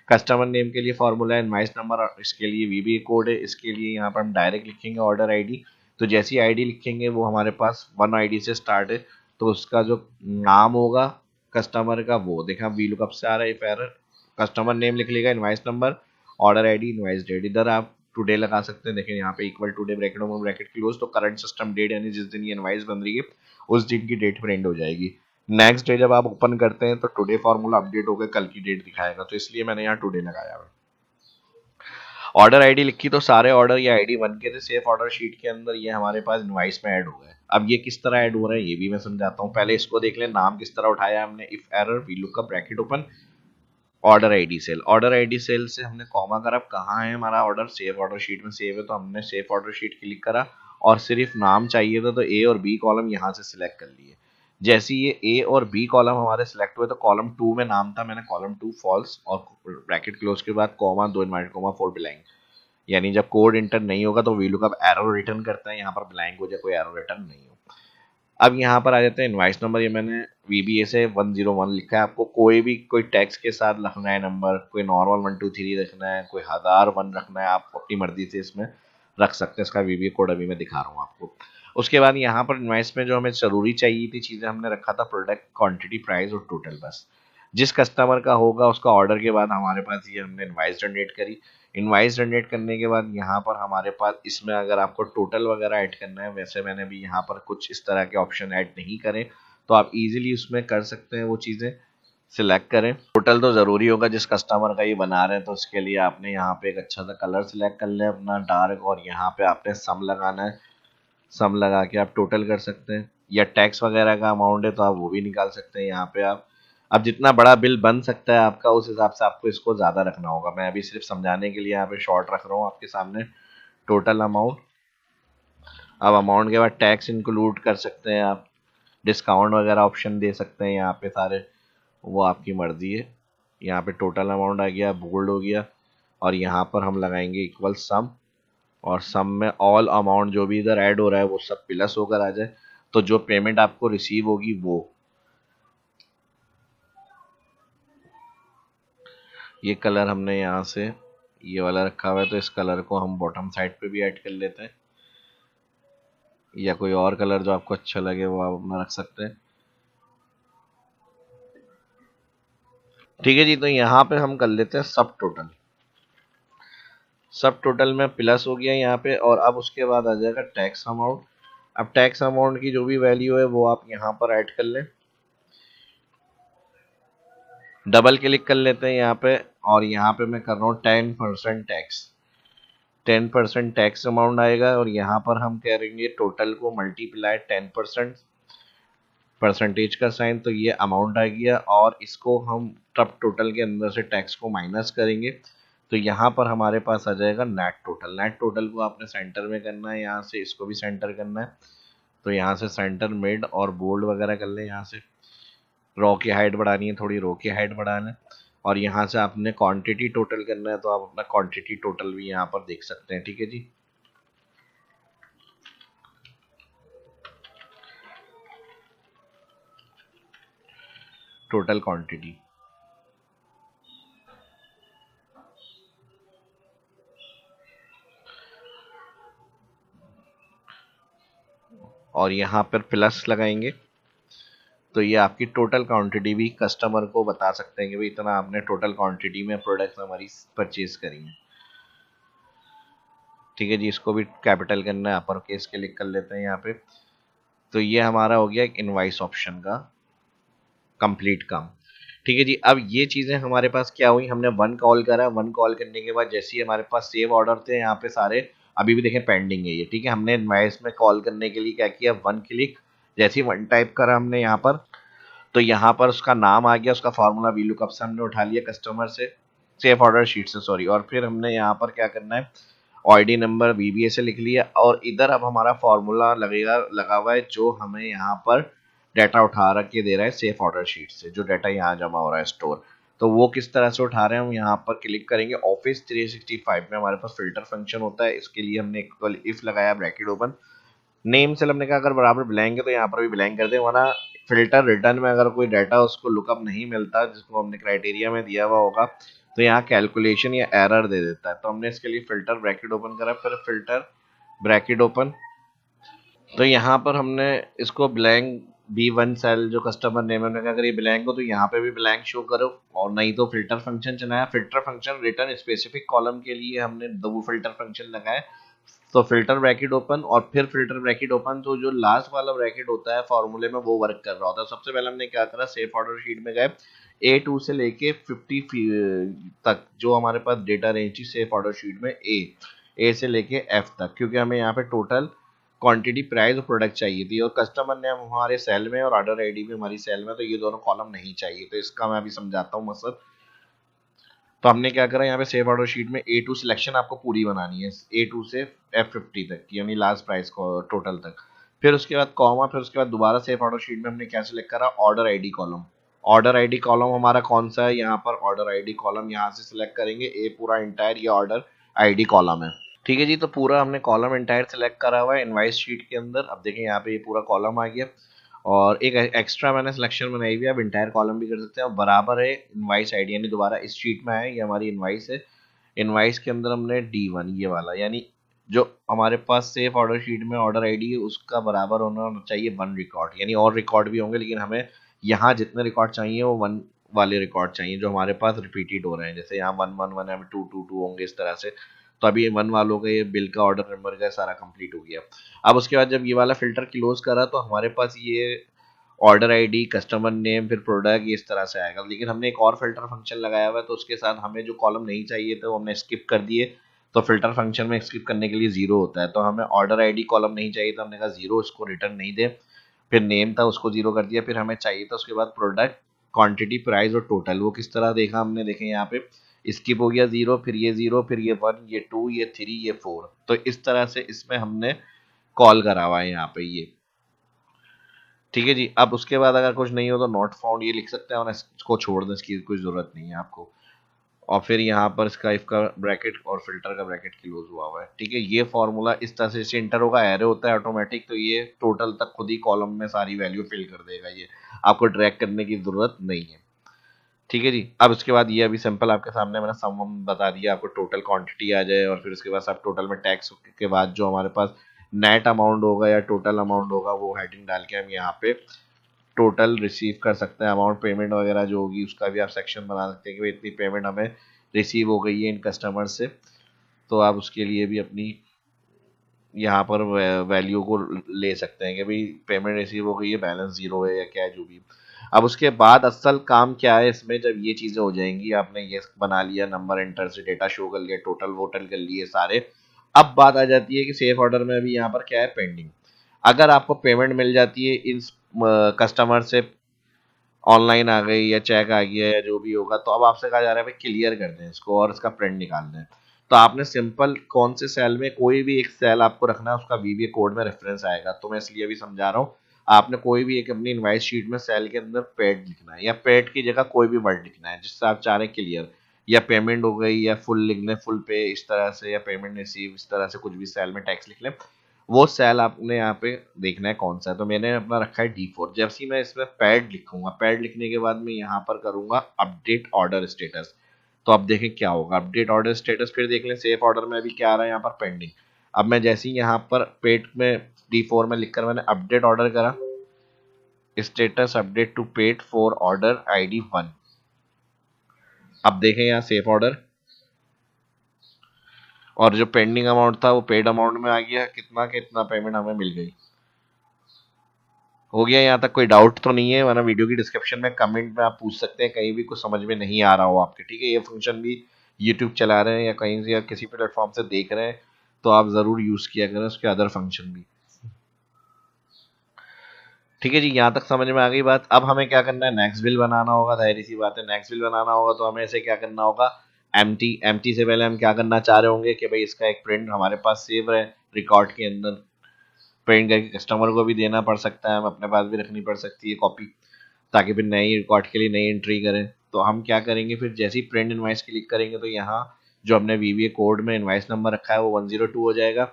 कस्टमर नेम के लिए फॉर्मूला है इनवाइस नंबर, और इसके लिए वीबीए कोड है। इसके लिए यहाँ पर हम डायरेक्ट लिखेंगे ऑर्डर आईडी। तो जैसी आईडी लिखेंगे वो हमारे पास 1 आईडी से स्टार्ट है, तो उसका जो नाम होगा कस्टमर का वो देखा वी लुकअप से आ रहा है एरर। कस्टमर नेम लिख लेगा, invoice number, order ID, invoice date. इधर आप टुडे लगा सकते हैं, देखें यहाँ पे equal today bracket open bracket close, तो करंट सिस्टम डेट यानी जिस दिन ये इनवाइस बन रही है उस दिन की डेट प्रिंट हो जाएगी। नेक्स्ट डे जब आप ओपन करते हैं तो टुडे फार्मूला अपडेट होकर कल की डेट दिखाएगा, तो इसलिए मैंने यहाँ टुडे लगाया है। ऑर्डर आईडी लिखी तो सारे ऑर्डर ये आईडी बन के थे सेफ ऑर्डर शीट के अंदर, ये हमारे पास इनवाइस में ऐड हो गए। अब ये किस तरह ऐड हो रहा है ये भी मैं समझाता हूँ। पहले इसको देख लें, नाम किस तरह उठाया हमने, if error V lookup bracket open order ID cell. Order ID cell से हमने कॉमा करा, अब कहाँ है हमारा ऑर्डर, सेव ऑर्डर शीट में सेव है, तो हमने सेव ऑर्डर शीट क्लिक करा, और सिर्फ नाम चाहिए था तो ए और बी कॉलम यहाँ से सिलेक्ट कर लिए। जैसे ये ए और बी कॉलम हमारे सिलेक्ट हुए, तो कॉलम 2 में नाम था, मैंने कॉलम 2 फॉल्स और ब्रैकेट क्लोज के बाद कॉमा 2 इनवर्टेड कॉमा 4 ब्लैंक, यानी जब कोड इंटर नहीं होगा तो वी लुकअप एरर रिटर्न करता है, यहाँ पर ब्लैंक हो जाए, कोई एरर रिटर्न नहीं हो। अब यहाँ पर आ जाते हैं इनवाइस नंबर, ये मैंने VBA से 101 लिखा है। आपको कोई भी कोई टैक्स के साथ रखना है नंबर, कोई नॉर्मल 123 रखना है, कोई 1001 रखना है, आप अपनी मर्जी से इसमें रख सकते हैं। इसका VBA कोड अभी मैं दिखा रहा हूँ आपको। उसके बाद यहाँ पर इनवाइस में जो हमें जरूरी चाहिए थी चीज़ें हमने रखा था, प्रोडक्ट, क्वांटिटी, प्राइस और टोटल। बस जिस कस्टमर का होगा उसका ऑर्डर के बाद हमारे पास ये हमने इनवाइस जनरेट करी। इनवाइस जनरेट करने के बाद यहाँ पर हमारे पास इसमें अगर आपको टोटल वगैरह ऐड करना है, वैसे मैंने भी यहाँ पर कुछ इस तरह के ऑप्शन ऐड नहीं करे, तो आप इजीली उसमें कर सकते हैं वो चीज़ें। सिलेक्ट करें, टोटल तो ज़रूरी होगा जिस कस्टमर का ये बना रहे हैं, तो उसके लिए आपने यहाँ पे एक अच्छा सा कलर सिलेक्ट कर लें अपना डार्क, और यहाँ पे आपने सम लगाना है। सम लगा के आप टोटल कर सकते हैं, या टैक्स वगैरह का अमाउंट है तो आप वो भी निकाल सकते हैं यहाँ पे आप। अब जितना बड़ा बिल बन सकता है आपका उस हिसाब से आपको इसको ज़्यादा रखना होगा। मैं अभी सिर्फ समझाने के लिए यहाँ पे शॉर्ट रख रहा हूँ आपके सामने। टोटल अमाउंट, अब अमाउंट के बाद टैक्स इंक्लूड कर सकते हैं आप, डिस्काउंट वगैरह ऑप्शन दे सकते हैं यहाँ पे सारे, वो आपकी मर्जी है। यहाँ पे टोटल अमाउंट आ गया, बोल्ड हो गया, और यहाँ पर हम लगाएंगे इक्वल सम, और सम में ऑल अमाउंट जो भी इधर ऐड हो रहा है वो सब प्लस होकर आ जाए, तो जो पेमेंट आपको रिसीव होगी वो। ये कलर हमने यहाँ से ये वाला रखा हुआ है, तो इस कलर को हम बॉटम साइड पे भी ऐड कर लेते हैं, या कोई और कलर जो आपको अच्छा लगे वो आप अपना रख सकते हैं। ठीक है जी, तो यहाँ पे हम कर लेते हैं सब टोटल। सब टोटल में प्लस हो गया यहाँ पे, और अब उसके बाद आ जाएगा टैक्स अमाउंट। अब टैक्स अमाउंट की जो भी वैल्यू है वो आप यहाँ पर ऐड कर लें, डबल क्लिक कर लेते हैं यहाँ पे, और यहाँ पे मैं कर रहा हूँ 10% टैक्स। 10% टैक्स अमाउंट आएगा, और यहाँ पर हम करेंगे टोटल को मल्टीप्लाई 10%, परसेंटेज का साइन, तो ये अमाउंट आ गया, और इसको हम तब टोटल के अंदर से टैक्स को माइनस करेंगे, तो यहाँ पर हमारे पास आ जाएगा नेट टोटल। नेट टोटल को आपने सेंटर में करना है, यहाँ से इसको भी सेंटर करना है, तो यहाँ से सेंटर मिड और बोल्ड वगैरह कर लें। यहाँ से रो की हाइट बढ़ानी है, थोड़ी रो की हाइट बढ़ा लें, और यहाँ से आपने क्वांटिटी टोटल करना है, तो आप अपना क्वांटिटी टोटल भी यहाँ पर देख सकते हैं। ठीक है जी, टोटल क्वांटिटी, और यहाँ पर प्लस लगाएंगे, तो ये आपकी टोटल क्वांटिटी भी कस्टमर को बता सकते हैं कि भाई इतना आपने टोटल क्वांटिटी में प्रोडक्ट हमारी परचेज करी है। ठीक है जी, इसको भी कैपिटल करना है, अपर केस क्लिक कर लेते हैं यहाँ पे, तो ये हमारा हो गया एक इनवाइस ऑप्शन का कंप्लीट काम। ठीक है जी, अब ये चीजें हमारे पास क्या हुई, हमने वन कॉल करा, वन कॉल करने के बाद जैसे ही हमारे पास सेव ऑर्डर थे यहाँ पे सारे, अभी भी देखें पेंडिंग है ये। ठीक है, हमने इनवाइस में कॉल करने के लिए क्या किया, वन क्लिक, जैसे ही वन टाइप करा हमने यहाँ पर, तो यहाँ पर उसका नाम आ गया, उसका फार्मूला वी लुकअप से हमने उठा लिया कस्टमर से, सेफ ऑर्डर शीट से सॉरी, और फिर हमने यहाँ पर क्या करना है, ऑईडी नंबर वीबीए से लिख लिया, और इधर अब हमारा फॉर्मूला लगेगा, लगा हुआ है जो हमें यहाँ पर डाटा उठा रख के दे रहा है सेफ ऑर्डर शीट से, जो डाटा यहाँ जमा हो रहा है स्टोर। तो वो किस तरह से उठा रहे हैं, हम यहाँ पर क्लिक करेंगे, ऑफिस 365 में हमारे पास फिल्टर फंक्शन होता है, इसके लिए हमने एक इफ लगाया, ब्रैकेट ओपन, नेम से हमने कहा अगर बराबर ब्लैंक है तो यहाँ पर भी ब्लैंक कर दें, वरना फिल्टर रिटर्न में अगर कोई डाटा उसको लुकअप नहीं मिलता जिसको हमने क्राइटेरिया में दिया हुआ होगा, तो यहाँ कैलकुलेशन या एरर दे देता है। तो हमने इसके लिए फिल्टर ब्रैकेट ओपन करा, फिर फिल्टर ब्रैकेट ओपन, तो यहाँ पर हमने इसको ब्लैंक B1 सेल जो कस्टमर नेम है, हमने कहा अगर ये ब्लैंक हो तो यहाँ पे भी ब्लैंक शो करो, और नहीं तो फिल्टर फंक्शन चलाया, filter function return specific column के लिए हमने दो फिल्टर फंक्शन लगाए। तो फिल्टर ब्रैकेट ओपन और फिर फिल्टर ब्रैकेट ओपन, तो जो लास्ट वाला ब्रैकेट होता है फॉर्मूले में वो वर्क कर रहा होता है। सबसे पहले हमने क्या करा, सेफ ऑर्डर शीट में गए, A2 से लेके 50 तक जो हमारे पास डेटा रेंज थी सेफ ऑर्डर शीट में, ए से लेके F तक, क्योंकि हमें यहाँ पे टोटल क्वांटिटी, प्राइस और प्रोडक्ट चाहिए थी, और कस्टमर ने हमारे सेल में और ऑर्डर आईडी भी हमारी सेल में, तो ये दोनों कॉलम नहीं चाहिए। तो इसका मैं अभी समझाता हूँ मकसद। तो हमने क्या करा, यहाँ पे सेव ऑर्डर शीट में A2 सिलेक्शन आपको पूरी बनानी है, A2 से F50 तक की, यानी लास्ट प्राइस को टोटल तक, फिर उसके बाद कॉमा, फिर उसके बाद दोबारा सेव ऑर्डर शीट में हमने क्या सिलेक्ट करा, order ID column. Order ID column हमारा कौन सा है, यहाँ पर ऑर्डर आईडी कॉलम यहाँ से सिलेक्ट करेंगे, ए पूरा इंटायर ये ऑर्डर आईडी कॉलम है। ठीक है जी, तो पूरा हमने कॉलम एंटायर सेलेक्ट करा हुआ है इनवाइस शीट के अंदर। अब देखें यहाँ पे ये पूरा कॉलम आ गया, और एक एक्स्ट्रा मैंने सिलेक्शन बनाई हुई है, अब इंटायर कॉलम भी कर सकते हैं, और बराबर है इनवाइस आईडी, यानी दोबारा इस शीट में है, ये हमारी इनवाइस है। इनवाइस के अंदर हमने D1 ये वाला, यानी जो हमारे पास सेफ ऑर्डर शीट में ऑर्डर आईडी है उसका बराबर होना चाहिए वन रिकॉर्ड, यानी और रिकॉर्ड भी होंगे लेकिन हमें यहाँ जितने रिकॉर्ड चाहिए वो वन वाले रिकॉर्ड चाहिए जो हमारे पास रिपीटेड हो रहे हैं, जैसे यहाँ 111 है, 222 होंगे इस तरह से। तो अभी ये वन वालों का ये बिल का ऑर्डर नंबर का सारा कंप्लीट हो गया। अब उसके बाद जब ये वाला फिल्टर क्लोज करा तो हमारे पास ये ऑर्डर आईडी, कस्टमर नेम, फिर प्रोडक्ट, ये इस तरह से आएगा। लेकिन हमने एक और फिल्टर फंक्शन लगाया हुआ है, तो उसके साथ हमें जो कॉलम नहीं चाहिए थे वो हमने स्किप कर दिए। तो फिल्टर फंक्शन में स्किप करने के लिए जीरो होता है, तो हमें ऑर्डर आईडी कॉलम नहीं चाहिए तो हमने कहा जीरो, इसको रिटर्न नहीं दे। फिर नेम था उसको जीरो कर दिया, फिर हमें चाहिए था उसके बाद प्रोडक्ट, क्वांटिटी, प्राइस और टोटल, वो किस तरह देखा हमने, देखें यहाँ पे स्किप हो गया जीरो, फिर ये जीरो, फिर ये वन, ये टू, ये थ्री, ये फोर। तो इस तरह से इसमें हमने कॉल करा हुआ है यहाँ पे ये। ठीक है जी, अब उसके बाद अगर कुछ नहीं हो तो नॉट फाउंड ये लिख सकते हैं और इसको छोड़ दें, इसकी कोई जरूरत नहीं है आपको। और फिर यहाँ पर इसका इफ का ब्रैकेट और फिल्टर का ब्रैकेट क्लोज हुआ हुआ है। ठीक है, ये फॉर्मूला इस तरह से इंटर होगा, एरे होता है ऑटोमेटिक, तो ये टोटल तक खुद ही कॉलम में सारी वैल्यू फिल कर देगा, ये आपको ट्रैक करने की जरूरत नहीं है। ठीक है जी, अब उसके बाद ये अभी सिंपल आपके सामने मैंने सम बता दिया, आपको टोटल क्वांटिटी आ जाए, और फिर उसके बाद सब टोटल में टैक्स के बाद जो हमारे पास नेट अमाउंट होगा या टोटल अमाउंट होगा वो हेडिंग डाल के हम यहाँ पे टोटल रिसीव कर सकते हैं। अमाउंट पेमेंट वगैरह जो होगी उसका भी आप सेक्शन बना सकते हैं कि भाई इतनी पेमेंट हमें रिसीव हो गई है इन कस्टमर से, तो आप उसके लिए भी अपनी यहाँ पर वैल्यू को ले सकते हैं कि भाई पेमेंट रिसीव हो गई है, बैलेंस जीरो है या क्या है जो भी। अब उसके बाद असल काम क्या है इसमें, जब ये चीज़ें हो जाएंगी, आपने ये बना लिया, नंबर एंटर से डेटा शो कर लिया, टोटल वोटल कर लिए सारे, अब बात आ जाती है कि सेफ ऑर्डर में अभी यहाँ पर क्या है, पेंडिंग। अगर आपको पेमेंट मिल जाती है इन कस्टमर से, ऑनलाइन आ गई या चेक आ गया या जो भी होगा, तो अब आपसे कहा जा रहा है भाई क्लियर कर दें इसको और इसका प्रिंट निकाल दें। तो आपने सिंपल कौन से सेल में, कोई भी एक सेल आपको रखना है, उसका वीवीए कोड में रेफरेंस आएगा, तो मैं इसलिए भी समझा रहा हूँ। आपने कोई भी एक अपनी इनवाइस शीट में सेल के अंदर पेड लिखना है, या पेड की जगह कोई भी वर्ड लिखना है जिससे आप चाह रहे हैं क्लियर, या पेमेंट हो गई, या फुल लिख लें, फुल पे इस तरह से, या पेमेंट रिसीव इस तरह से, कुछ भी सेल में टैक्स लिख लें। वो सेल आपने यहाँ पे देखना है कौन सा है, तो मैंने अपना रखा है D4। जैसे ही मैं इसमें पैड लिखूंगा, पैड लिखने के बाद मैं यहाँ पर करूंगा अपडेट ऑर्डर स्टेटस, तो अब देखें क्या होगा, अपडेट ऑर्डर स्टेटस, फिर देख लें सेफ ऑर्डर में अभी क्या आ रहा है यहाँ पर, पेंडिंग। अब मैं जैसे ही यहाँ पर पेड में D4 में लिखकर मैंने अपडेट ऑर्डर करा, status update to paid for order ID1, अब देखें यहाँ सेफ ऑर्डर, और जो पेंडिंग अमाउंट था वो पेड अमाउंट में आ गया, कितना कितना पेमेंट हमें मिल गई। हो गया यहाँ तक? कोई डाउट तो नहीं है? वरना वीडियो की डिस्क्रिप्शन में कमेंट में आप पूछ सकते हैं कहीं भी कुछ समझ में नहीं आ रहा हो आपके, ठीक है? ये फंक्शन भी यूट्यूब चला रहे हैं या कहीं से या किसी प्लेटफॉर्म से देख रहे हैं तो आप ज़रूर यूज़ किया करें उसके अदर फंक्शन भी। ठीक है जी, यहाँ तक समझ में आ गई बात। अब हमें क्या करना है, नेक्स्ट बिल बनाना होगा। जाहिर सी बात है, नेक्स्ट बिल बनाना होगा तो हमें इसे क्या करना होगा, एम्प्टी एम्प्टी से पहले हम क्या करना चाह रहे होंगे कि भाई इसका एक प्रिंट हमारे पास सेव रहे रिकॉर्ड के अंदर, प्रिंट करके कस्टमर को भी देना पड़ सकता है, हम अपने पास भी रखनी पड़ सकती है कॉपी, ताकि फिर नई रिकॉर्ड के लिए नई एंट्री करें। तो हम क्या करेंगे, फिर जैसे ही प्रिंट इनवाइस क्लिक करेंगे तो यहाँ जो हमने वीवीए कोड में इनवाइस नंबर रखा है वो 102 हो जाएगा।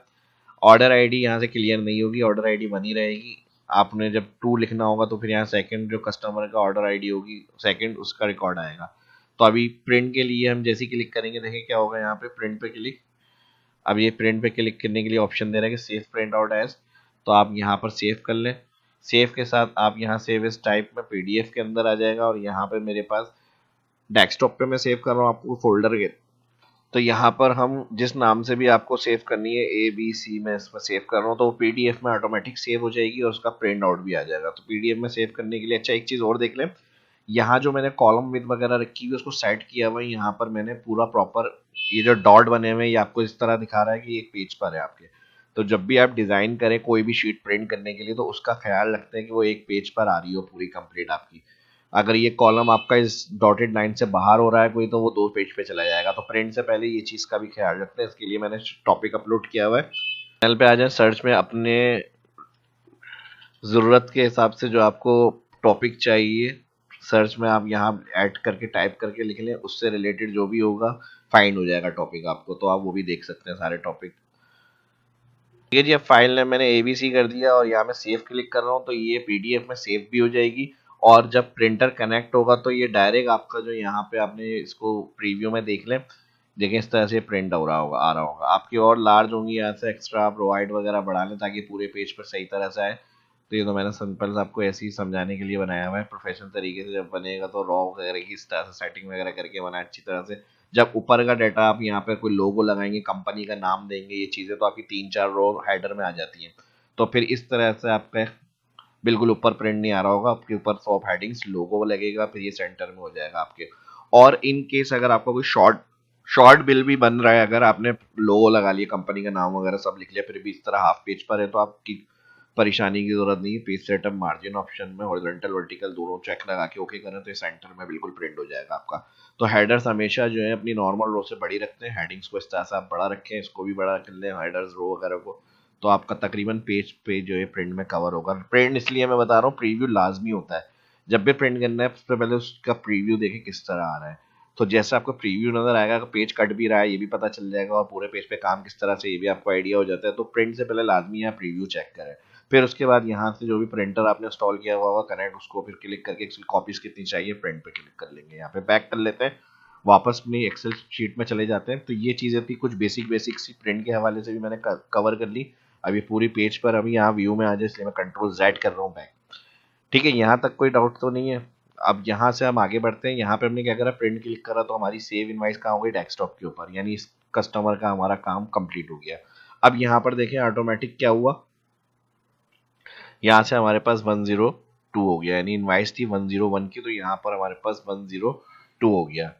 ऑर्डर आईडी यहाँ से क्लियर नहीं होगी, ऑर्डर आईडी बनी रहेगी। आपने जब 2 लिखना होगा तो फिर यहाँ सेकंड जो कस्टमर का ऑर्डर आईडी होगी सेकंड उसका रिकॉर्ड आएगा। तो अभी प्रिंट के लिए हम जैसे ही क्लिक करेंगे, देखें क्या होगा यहाँ पे, प्रिंट पे क्लिक। अब ये प्रिंट पे क्लिक करने के लिए ऑप्शन दे रहा है कि सेव प्रिंट आउट एज, तो आप यहाँ पर सेव कर लें। सेव के साथ आप यहाँ सेव इस टाइप में पीडीएफ के अंदर आ जाएगा, और यहाँ पे मेरे पास डेस्कटॉप पे मैं सेव कर रहा हूँ आपको फोल्डर के। तो यहाँ पर हम जिस नाम से भी आपको सेव करनी है, ABC में इसमें सेव कर रहा हूँ, तो वो पीडीएफ में ऑटोमेटिक सेव हो जाएगी और उसका प्रिंट आउट भी आ जाएगा। तो पीडीएफ में सेव करने के लिए अच्छा एक चीज़ और देख लें, यहाँ जो मैंने कॉलम विद वगैरह रखी हुई उसको सेट किया हुआ है। यहाँ पर मैंने पूरा प्रॉपर ये जो डॉट बने हुए हैं ये आपको इस तरह दिखा रहा है कि एक पेज पर है आपके। तो जब भी आप डिज़ाइन करें कोई भी शीट प्रिंट करने के लिए तो उसका ख्याल रखते हैं कि वो एक पेज पर आ रही हो पूरी कंप्लीट आपकी। अगर ये कॉलम आपका इस डॉटेड लाइन से बाहर हो रहा है कोई, तो वो 2 पेज पे चला जाएगा। तो प्रिंट से पहले ये चीज़ का भी ख्याल रखते हैं, इसके लिए मैंने टॉपिक अपलोड किया हुआ है। चैनल पे आ जाए, सर्च में अपने ज़रूरत के हिसाब से जो आपको टॉपिक चाहिए सर्च में आप यहाँ ऐड करके टाइप करके लिख लें, उससे रिलेटेड जो भी होगा फाइंड हो जाएगा टॉपिक आपको, तो आप वो भी देख सकते हैं सारे टॉपिक। ठीक है जी, अब फाइल ने मैंने ABC कर दिया और यहाँ मैं सेव क्लिक कर रहा हूँ तो ये पीडीएफ में सेव भी हो जाएगी। और जब प्रिंटर कनेक्ट होगा तो ये डायरेक्ट आपका जो यहाँ पे आपने इसको प्रीव्यू में देख लें, देखें इस तरह से प्रिंट हो रहा होगा, आ रहा होगा। आपकी और लार्ज होंगी यहाँ से एक्स्ट्रा प्रोवाइड वगैरह बढ़ा लें ताकि पूरे पेज पर सही तरह से आए। तो ये तो मैंने सिंपल आपको ऐसे ही समझाने के लिए बनाया हुआ है, प्रोफेशनल तरीके से जब बनेगा तो रॉ वगैरह की इस तरह से सेटिंग वगैरह करके बनाए अच्छी तरह से। जब ऊपर का डाटा आप यहाँ पे कोई लोगो लगाएंगे, कंपनी का नाम देंगे, ये चीज़ें तो आपकी 3-4 रो हेडर में आ जाती हैं। तो फिर इस तरह से आपका बिल्कुल ऊपर प्रिंट नहीं आ रहा होगा, आपके ऊपर सब हेडिंग्स लोगो लगेगा, फिर ये सेंटर में हो जाएगा आपके। और इन केस अगर आपका कोई शॉर्ट शॉर्ट बिल भी बन रहा है, अगर आपने लोगो लगा लिया, कंपनी का नाम वगैरह सब लिख लिया, फिर भी इस तरह हाफ पेज पर है तो आपकी परेशानी की जरूरत नहीं है। पेज सेटअप मार्जिन ऑप्शन में हॉरिजॉन्टल वर्टिकल दोनों चेक लगा के ओके करें तो ये सेंटर में बिल्कुल प्रिंट हो जाएगा आपका। तो हेडर्स हमेशा जो है अपनी नॉर्मल रो से बड़ी रखते हैं, हेडिंग्स को इस तरह से आप बड़ा रखें, इसको भी बड़ा कर लें हेडर्स रो वगैरह को, तो आपका तकरीबन पेज पे जो है प्रिंट में कवर होगा। प्रिंट इसलिए मैं बता रहा हूँ, प्रीव्यू लाजमी होता है। जब भी प्रिंट करना है सबसे पहले उसका प्रीव्यू देखें किस तरह आ रहा है। तो जैसे आपको प्रीव्यू नजर आएगा कि पेज कट भी रहा है ये भी पता चल जाएगा, और पूरे पेज पे काम किस तरह से ये भी आपको आइडिया हो जाता है। तो प्रिंट से पहले लाजमी है प्रीव्यू चेक करें। फिर उसके बाद यहाँ से जो भी प्रिंटर आपने इंस्टॉल किया हुआ होगा कनेक्ट, उसको फिर क्लिक करके इसकी कॉपीज कितनी चाहिए प्रिंट पे क्लिक कर लेंगे। यहाँ पे बैक कर लेते हैं, वापस अपनी एक्सेल शीट में चले जाते हैं। तो ये चीज़ें थी कुछ बेसिक सी प्रिंट के हवाले से भी मैंने कवर कर ली। अभी पूरी पेज पर अभी यहाँ व्यू में आ जाए इसलिए मैं Ctrl Z कर रहा हूँ बैक। ठीक है, यहाँ तक कोई डाउट तो नहीं है? अब यहाँ से हम आगे बढ़ते हैं। यहाँ पे हमने क्या करा, प्रिंट क्लिक करा तो हमारी सेव इनवाइस कहाँ हो गई, डेस्कटॉप के ऊपर, यानी इस कस्टमर का हमारा काम कंप्लीट हो गया। अब यहाँ पर देखें ऑटोमेटिक क्या हुआ, यहाँ से हमारे पास 102 हो गया, यानी इनवाइस थी 101 की, तो यहाँ पर हमारे पास 102 हो गया।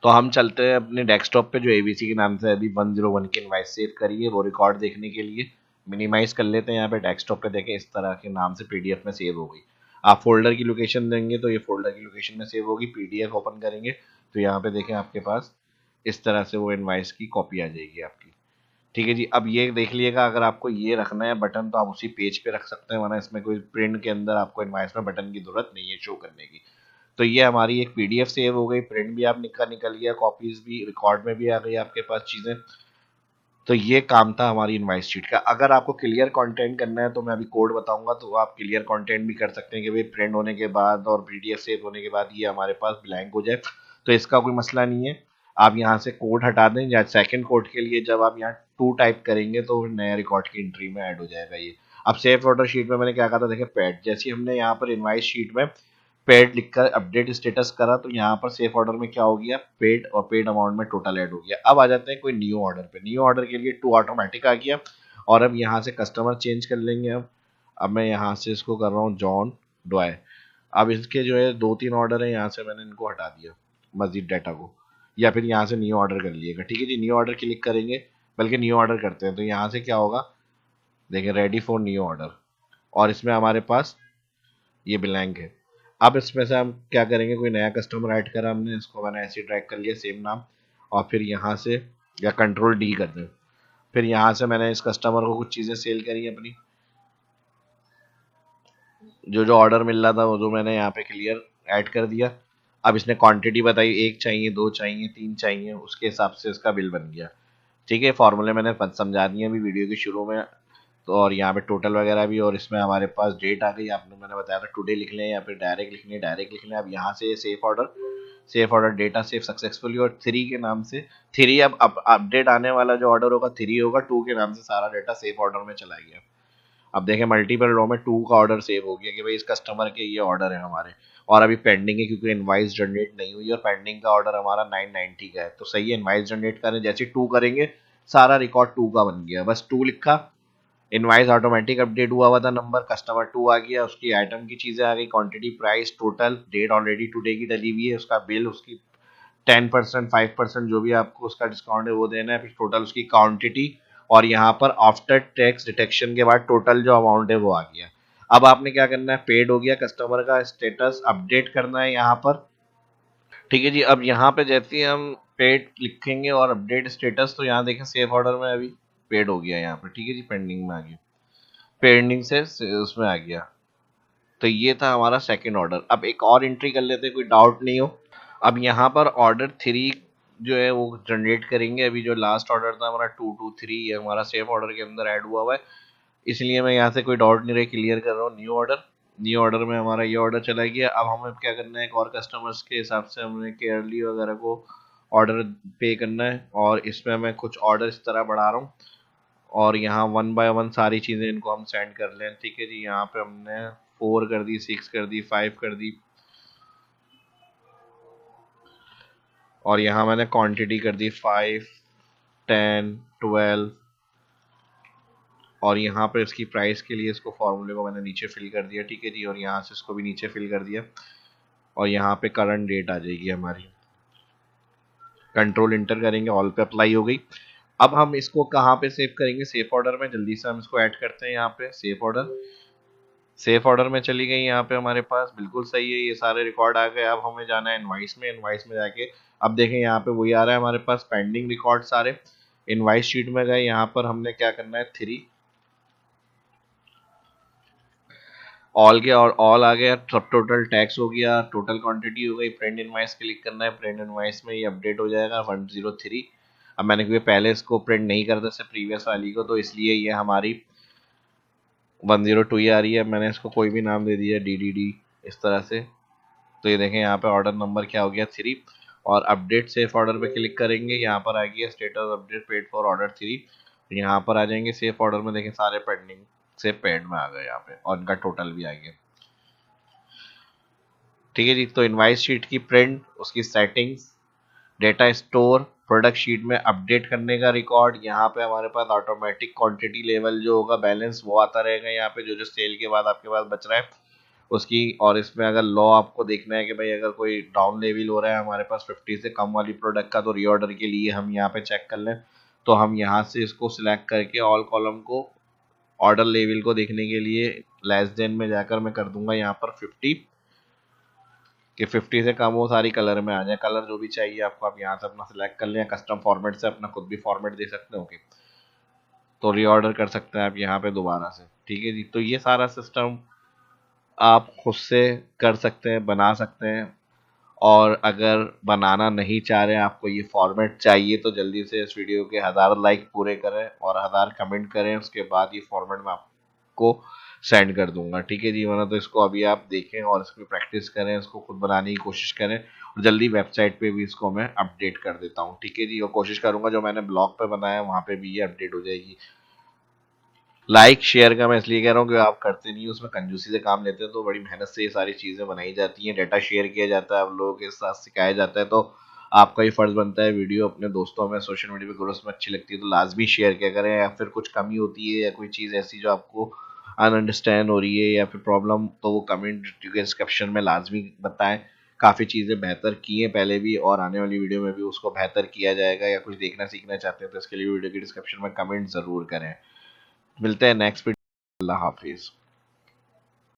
तो हम चलते हैं अपने डेस्कटॉप पे जो ABC के नाम से अभी 101 की इनवाइस सेव करिए, वो रिकॉर्ड देखने के लिए मिनिमाइज कर लेते हैं। यहाँ पे डेस्कटॉप पे देखें इस तरह के नाम से PDF में सेव हो गई। आप फोल्डर की लोकेशन देंगे तो ये फोल्डर की लोकेशन में सेव होगी। PDF ओपन करेंगे तो यहाँ पे देखें आपके पास इस तरह से वो इनवाइस की कॉपी आ जाएगी आपकी। ठीक है जी, अब ये देख लिएगा, अगर आपको ये रखना है बटन तो आप उसी पेज पे रख सकते हैं, वरना इसमें कोई प्रिंट के अंदर आपको इनवाइस में बटन की जरूरत नहीं है शो करने की। तो ये हमारी एक PDF सेव हो गई, प्रिंट भी आप निकल गया, कॉपीज भी रिकॉर्ड में भी आ गई आपके पास चीज़ें। तो ये काम था हमारी इनवाइस शीट का। अगर आपको क्लियर कंटेंट करना है तो मैं अभी कोड बताऊंगा, तो आप क्लियर कंटेंट भी कर सकते हैं कि भाई प्रिंट होने के बाद और PDF सेव होने के बाद ये हमारे पास ब्लैंक हो जाए, तो इसका कोई मसला नहीं है। आप यहाँ से कोड हटा दें, या सेकंड कोड के लिए जब आप यहाँ 2 टाइप करेंगे तो नया रिकॉर्ड की एंट्री में ऐड हो जाएगा ये। अब सेव ऑर्डर शीट में मैंने क्या कहा था, देखिए पैड, जैसे हमने यहाँ पर इनवाइस शीट में पेड लिखकर अपडेट स्टेटस करा तो यहाँ पर सेफ ऑर्डर में क्या हो गया, पेड और पेड अमाउंट में टोटल ऐड हो गया। अब आ जाते हैं कोई न्यू ऑर्डर पे। न्यू ऑर्डर के लिए टू ऑटोमेटिक आ गया, और अब यहाँ से कस्टमर चेंज कर लेंगे। अब अब मैं यहाँ से इसको कर रहा हूँ जॉन डॉय। अब इसके जो है 2-3 ऑर्डर है, यहाँ से मैंने इनको हटा दिया मजीद डाटा को, या फिर यहाँ से न्यू ऑर्डर कर लिएगा। ठीक है जी, न्यू ऑर्डर क्लिक करेंगे, बल्कि न्यू ऑर्डर करते हैं। तो यहाँ से क्या होगा, देखिए रेडी फॉर न्यू ऑर्डर, और इसमें हमारे पास ये ब्लैंक है। अब इसमें से हम क्या करेंगे, कोई नया कस्टमर ऐड करा हमने, इसको मैंने ऐसे ड्रैग कर लिया सेम नाम, और फिर यहाँ से या कंट्रोल डी कर दें। फिर यहाँ से मैंने इस कस्टमर को कुछ चीज़ें सेल करी अपनी, जो जो ऑर्डर मिल रहा था वो जो मैंने यहाँ पे क्लियर ऐड कर दिया। अब इसने क्वांटिटी बताई, 1 चाहिए, 2 चाहिए, 3 चाहिए, उसके हिसाब से इसका बिल बन गया। ठीक है, फॉर्मूले मैंने समझा दिए अभी वीडियो के शुरू में। तो और यहाँ पे टोटल वगैरह भी, और इसमें हमारे पास डेट आ गई, आपने मैंने बताया था टुडे लिख लें या फिर डायरेक्ट लिख लें, डायरेक्ट लिख लें। अब यहाँ से safe order data save successfully, और 3 के नाम से 3, अब अपडेट आने वाला जो ऑर्डर होगा 3 होगा, 2 के नाम से सारा डेटा सेफ ऑर्डर में चला गया। अब देखें मल्टीपल रो में 2 का ऑर्डर सेव हो गया कि भाई इस कस्टमर के ये ऑर्डर है हमारे, और अभी पेंडिंग है क्योंकि इनवाइस जनरेट नहीं हुई, और पेंडिंग का ऑर्डर हमारा 990 का है। तो सही है, इनवाइस जनरेट करें, जैसे 2 करेंगे सारा रिकॉर्ड 2 का बन गया, बस 2 लिखा, इनवाइस ऑटोमेटिक अपडेट हुआ था, नंबर कस्टमर 2 आ गया, उसकी आइटम की चीज़ें आ गई, quantity, price, total, date already today की डली हुई है, उसका बिल, उसकी 10% 5% जो भी आपको उसका डिस्काउंट है वो देना है, फिर टोटल उसकी क्वांटिटी, और यहाँ पर आफ्टर टैक्स डिटेक्शन के बाद टोटल जो अमाउंट है वो आ गया। अब आपने क्या करना है, पेड हो गया, कस्टमर का स्टेटस अपडेट करना है यहाँ पर। ठीक है जी, अब यहाँ पे जैसे ही हम पेड लिखेंगे और अपडेट स्टेटस, तो यहाँ देखें सेफ ऑर्डर में अभी पेड हो गया यहाँ पर। ठीक है जी, पेंडिंग में आ गया, पेंडिंग से उसमें आ गया। तो ये था हमारा सेकंड ऑर्डर। अब एक और एंट्री कर लेते हैं, कोई डाउट नहीं हो। अब यहाँ पर ऑर्डर 3 जो है वो जनरेट करेंगे। अभी जो लास्ट ऑर्डर था हमारा 223, ये हमारा सेफ ऑर्डर के अंदर ऐड हुआ हुआ है, इसलिए मैं यहाँ से कोई डाउट नहीं रहे, क्लियर कर रहा हूँ। न्यू ऑर्डर में हमारा ये ऑर्डर चला गया। अब हमें क्या करना है, एक और कस्टमर्स के हिसाब से हमने केयरली वगैरह को ऑर्डर पे करना है, और इसमें मैं कुछ ऑर्डर इस तरह बढ़ा रहा हूँ, और यहाँ 1 बाय 1 सारी चीज़ें इनको हम सेंड कर लें। ठीक है जी, यहाँ पे हमने 4 कर दी, 6 कर दी, 5 कर दी, और यहाँ मैंने क्वांटिटी कर दी 5, 10, 12, और यहाँ पर इसकी प्राइस के लिए इसको फॉर्मूले को मैंने नीचे फिल कर दिया। ठीक है जी, और यहाँ से इसको भी नीचे फिल कर दिया, और यहाँ पे करंट डेट आ जाएगी हमारी, कंट्रोल इंटर करेंगे, ऑल पे अप्लाई हो गई। अब हम इसको कहाँ पे सेव करेंगे, सेफ ऑर्डर में। जल्दी से हम इसको ऐड करते हैं यहाँ पे, सेफ ऑर्डर में चली गई यहाँ पे हमारे पास, बिल्कुल सही है, ये सारे रिकॉर्ड आ गए। अब हमें जाना है इनवाइस में जाके, अब देखें यहाँ पे वही आ रहा है हमारे पास, पेंडिंग रिकॉर्ड सारे। इनवाइस शीट में गए, यहाँ पर हमने क्या करना है, 3 ऑल गया, और ऑल आ गया, सब टोटल टैक्स हो गया, टोटल क्वांटिटी हो गई, प्रिंट इनवाइस क्लिक करना है, प्रिंट इनवाइस में ये अपडेट हो जाएगा 103। अब मैंने क्योंकि पहले इसको प्रिंट नहीं करता था प्रीवियस वाली को, तो इसलिए ये हमारी 102 ही आ रही है। मैंने इसको कोई भी नाम दे दिया, DDD, इस तरह से। तो ये देखें यहाँ पे ऑर्डर नंबर क्या हो गया, 3, और अपडेट सेफ ऑर्डर पे क्लिक करेंगे, यहाँ पर आ गया status update paid for order 3। यहाँ पर आ जाएंगे सेफ ऑर्डर में, देखें सारे पेंडिंग से पेड में आ गए यहाँ पे, और इनका टोटल भी आ गया। ठीक है जी, तो इनवाइस शीट की प्रिंट, उसकी settings, data store, product sheet में अपडेट करने का रिकॉर्ड, यहाँ पे हमारे पास ऑटोमेटिक क्वांटिटी लेवल जो होगा बैलेंस वो आता रहेगा, यहाँ पे जो जो सेल के बाद आपके पास बच रहा है उसकी। और इसमें अगर लॉ आपको देखना है कि भाई अगर कोई डाउन लेवल हो रहा है हमारे पास 50 से कम वाली प्रोडक्ट का, तो रीऑर्डर के लिए हम यहाँ पे चेक कर लें, तो हम यहाँ से इसको सिलेक्ट करके ऑल कॉलम को ऑर्डर लेवल को देखने के लिए लेस देन में जाकर मैं कर दूंगा यहाँ पर 50, कि 50 से कम वो सारी कलर में आ जाए। कलर जो भी चाहिए आपको आप यहाँ से अपना सिलेक्ट कर लें, कस्टम फॉर्मेट से अपना खुद भी फॉर्मेट दे सकते हो, तो रीऑर्डर कर सकते हैं आप यहाँ पे दोबारा से। ठीक है जी, तो ये सारा सिस्टम आप खुद से कर सकते हैं, बना सकते हैं। और अगर बनाना नहीं चाह रहे हैं, आपको ये फॉर्मेट चाहिए, तो जल्दी से इस वीडियो के 1000 लाइक पूरे करें और 1000 कमेंट करें, उसके बाद ये फॉर्मेट में आपको सेंड कर दूंगा। ठीक है जी, वरना तो इसको अभी आप देखें और इसकी प्रैक्टिस करें, इसको खुद बनाने की कोशिश करें, और जल्दी वेबसाइट पे भी इसको मैं अपडेट कर देता हूँ। ठीक है जी, और कोशिश करूंगा जो मैंने ब्लॉग पे बनाया वहाँ पे भी ये अपडेट हो जाएगी। लाइक शेयर का मैं इसलिए कह रहा हूँ कि आप करते नहीं, उसमें कंजूसी से काम लेते हैं, तो बड़ी मेहनत से ये सारी चीज़ें बनाई जाती हैं, डाटा शेयर किया जाता है, आप लोगों के साथ सिखाया जाता है, तो आपका ही फर्ज बनता है वीडियो अपने दोस्तों में, सोशल मीडिया पे ग्रुप्स में अच्छी लगती है तो लाजमी शेयर किया करें, या फिर कुछ कमी होती है या कोई चीज़ ऐसी जो आपको अनअंडरस्टैंड हो रही है या फिर प्रॉब्लम, तो वो कमेंट के डिस्क्रिप्शन में लाजमी बताएं। काफ़ी चीज़ें बेहतर की हैं पहले भी, और आने वाली वीडियो में भी उसको बेहतर किया जाएगा, या कुछ देखना सीखना चाहते हैं तो इसके लिए वीडियो की डिस्क्रिप्शन में कमेंट ज़रूर करें। मिलते हैं नेक्स्ट वीडियो। अल्लाह हाफिज़।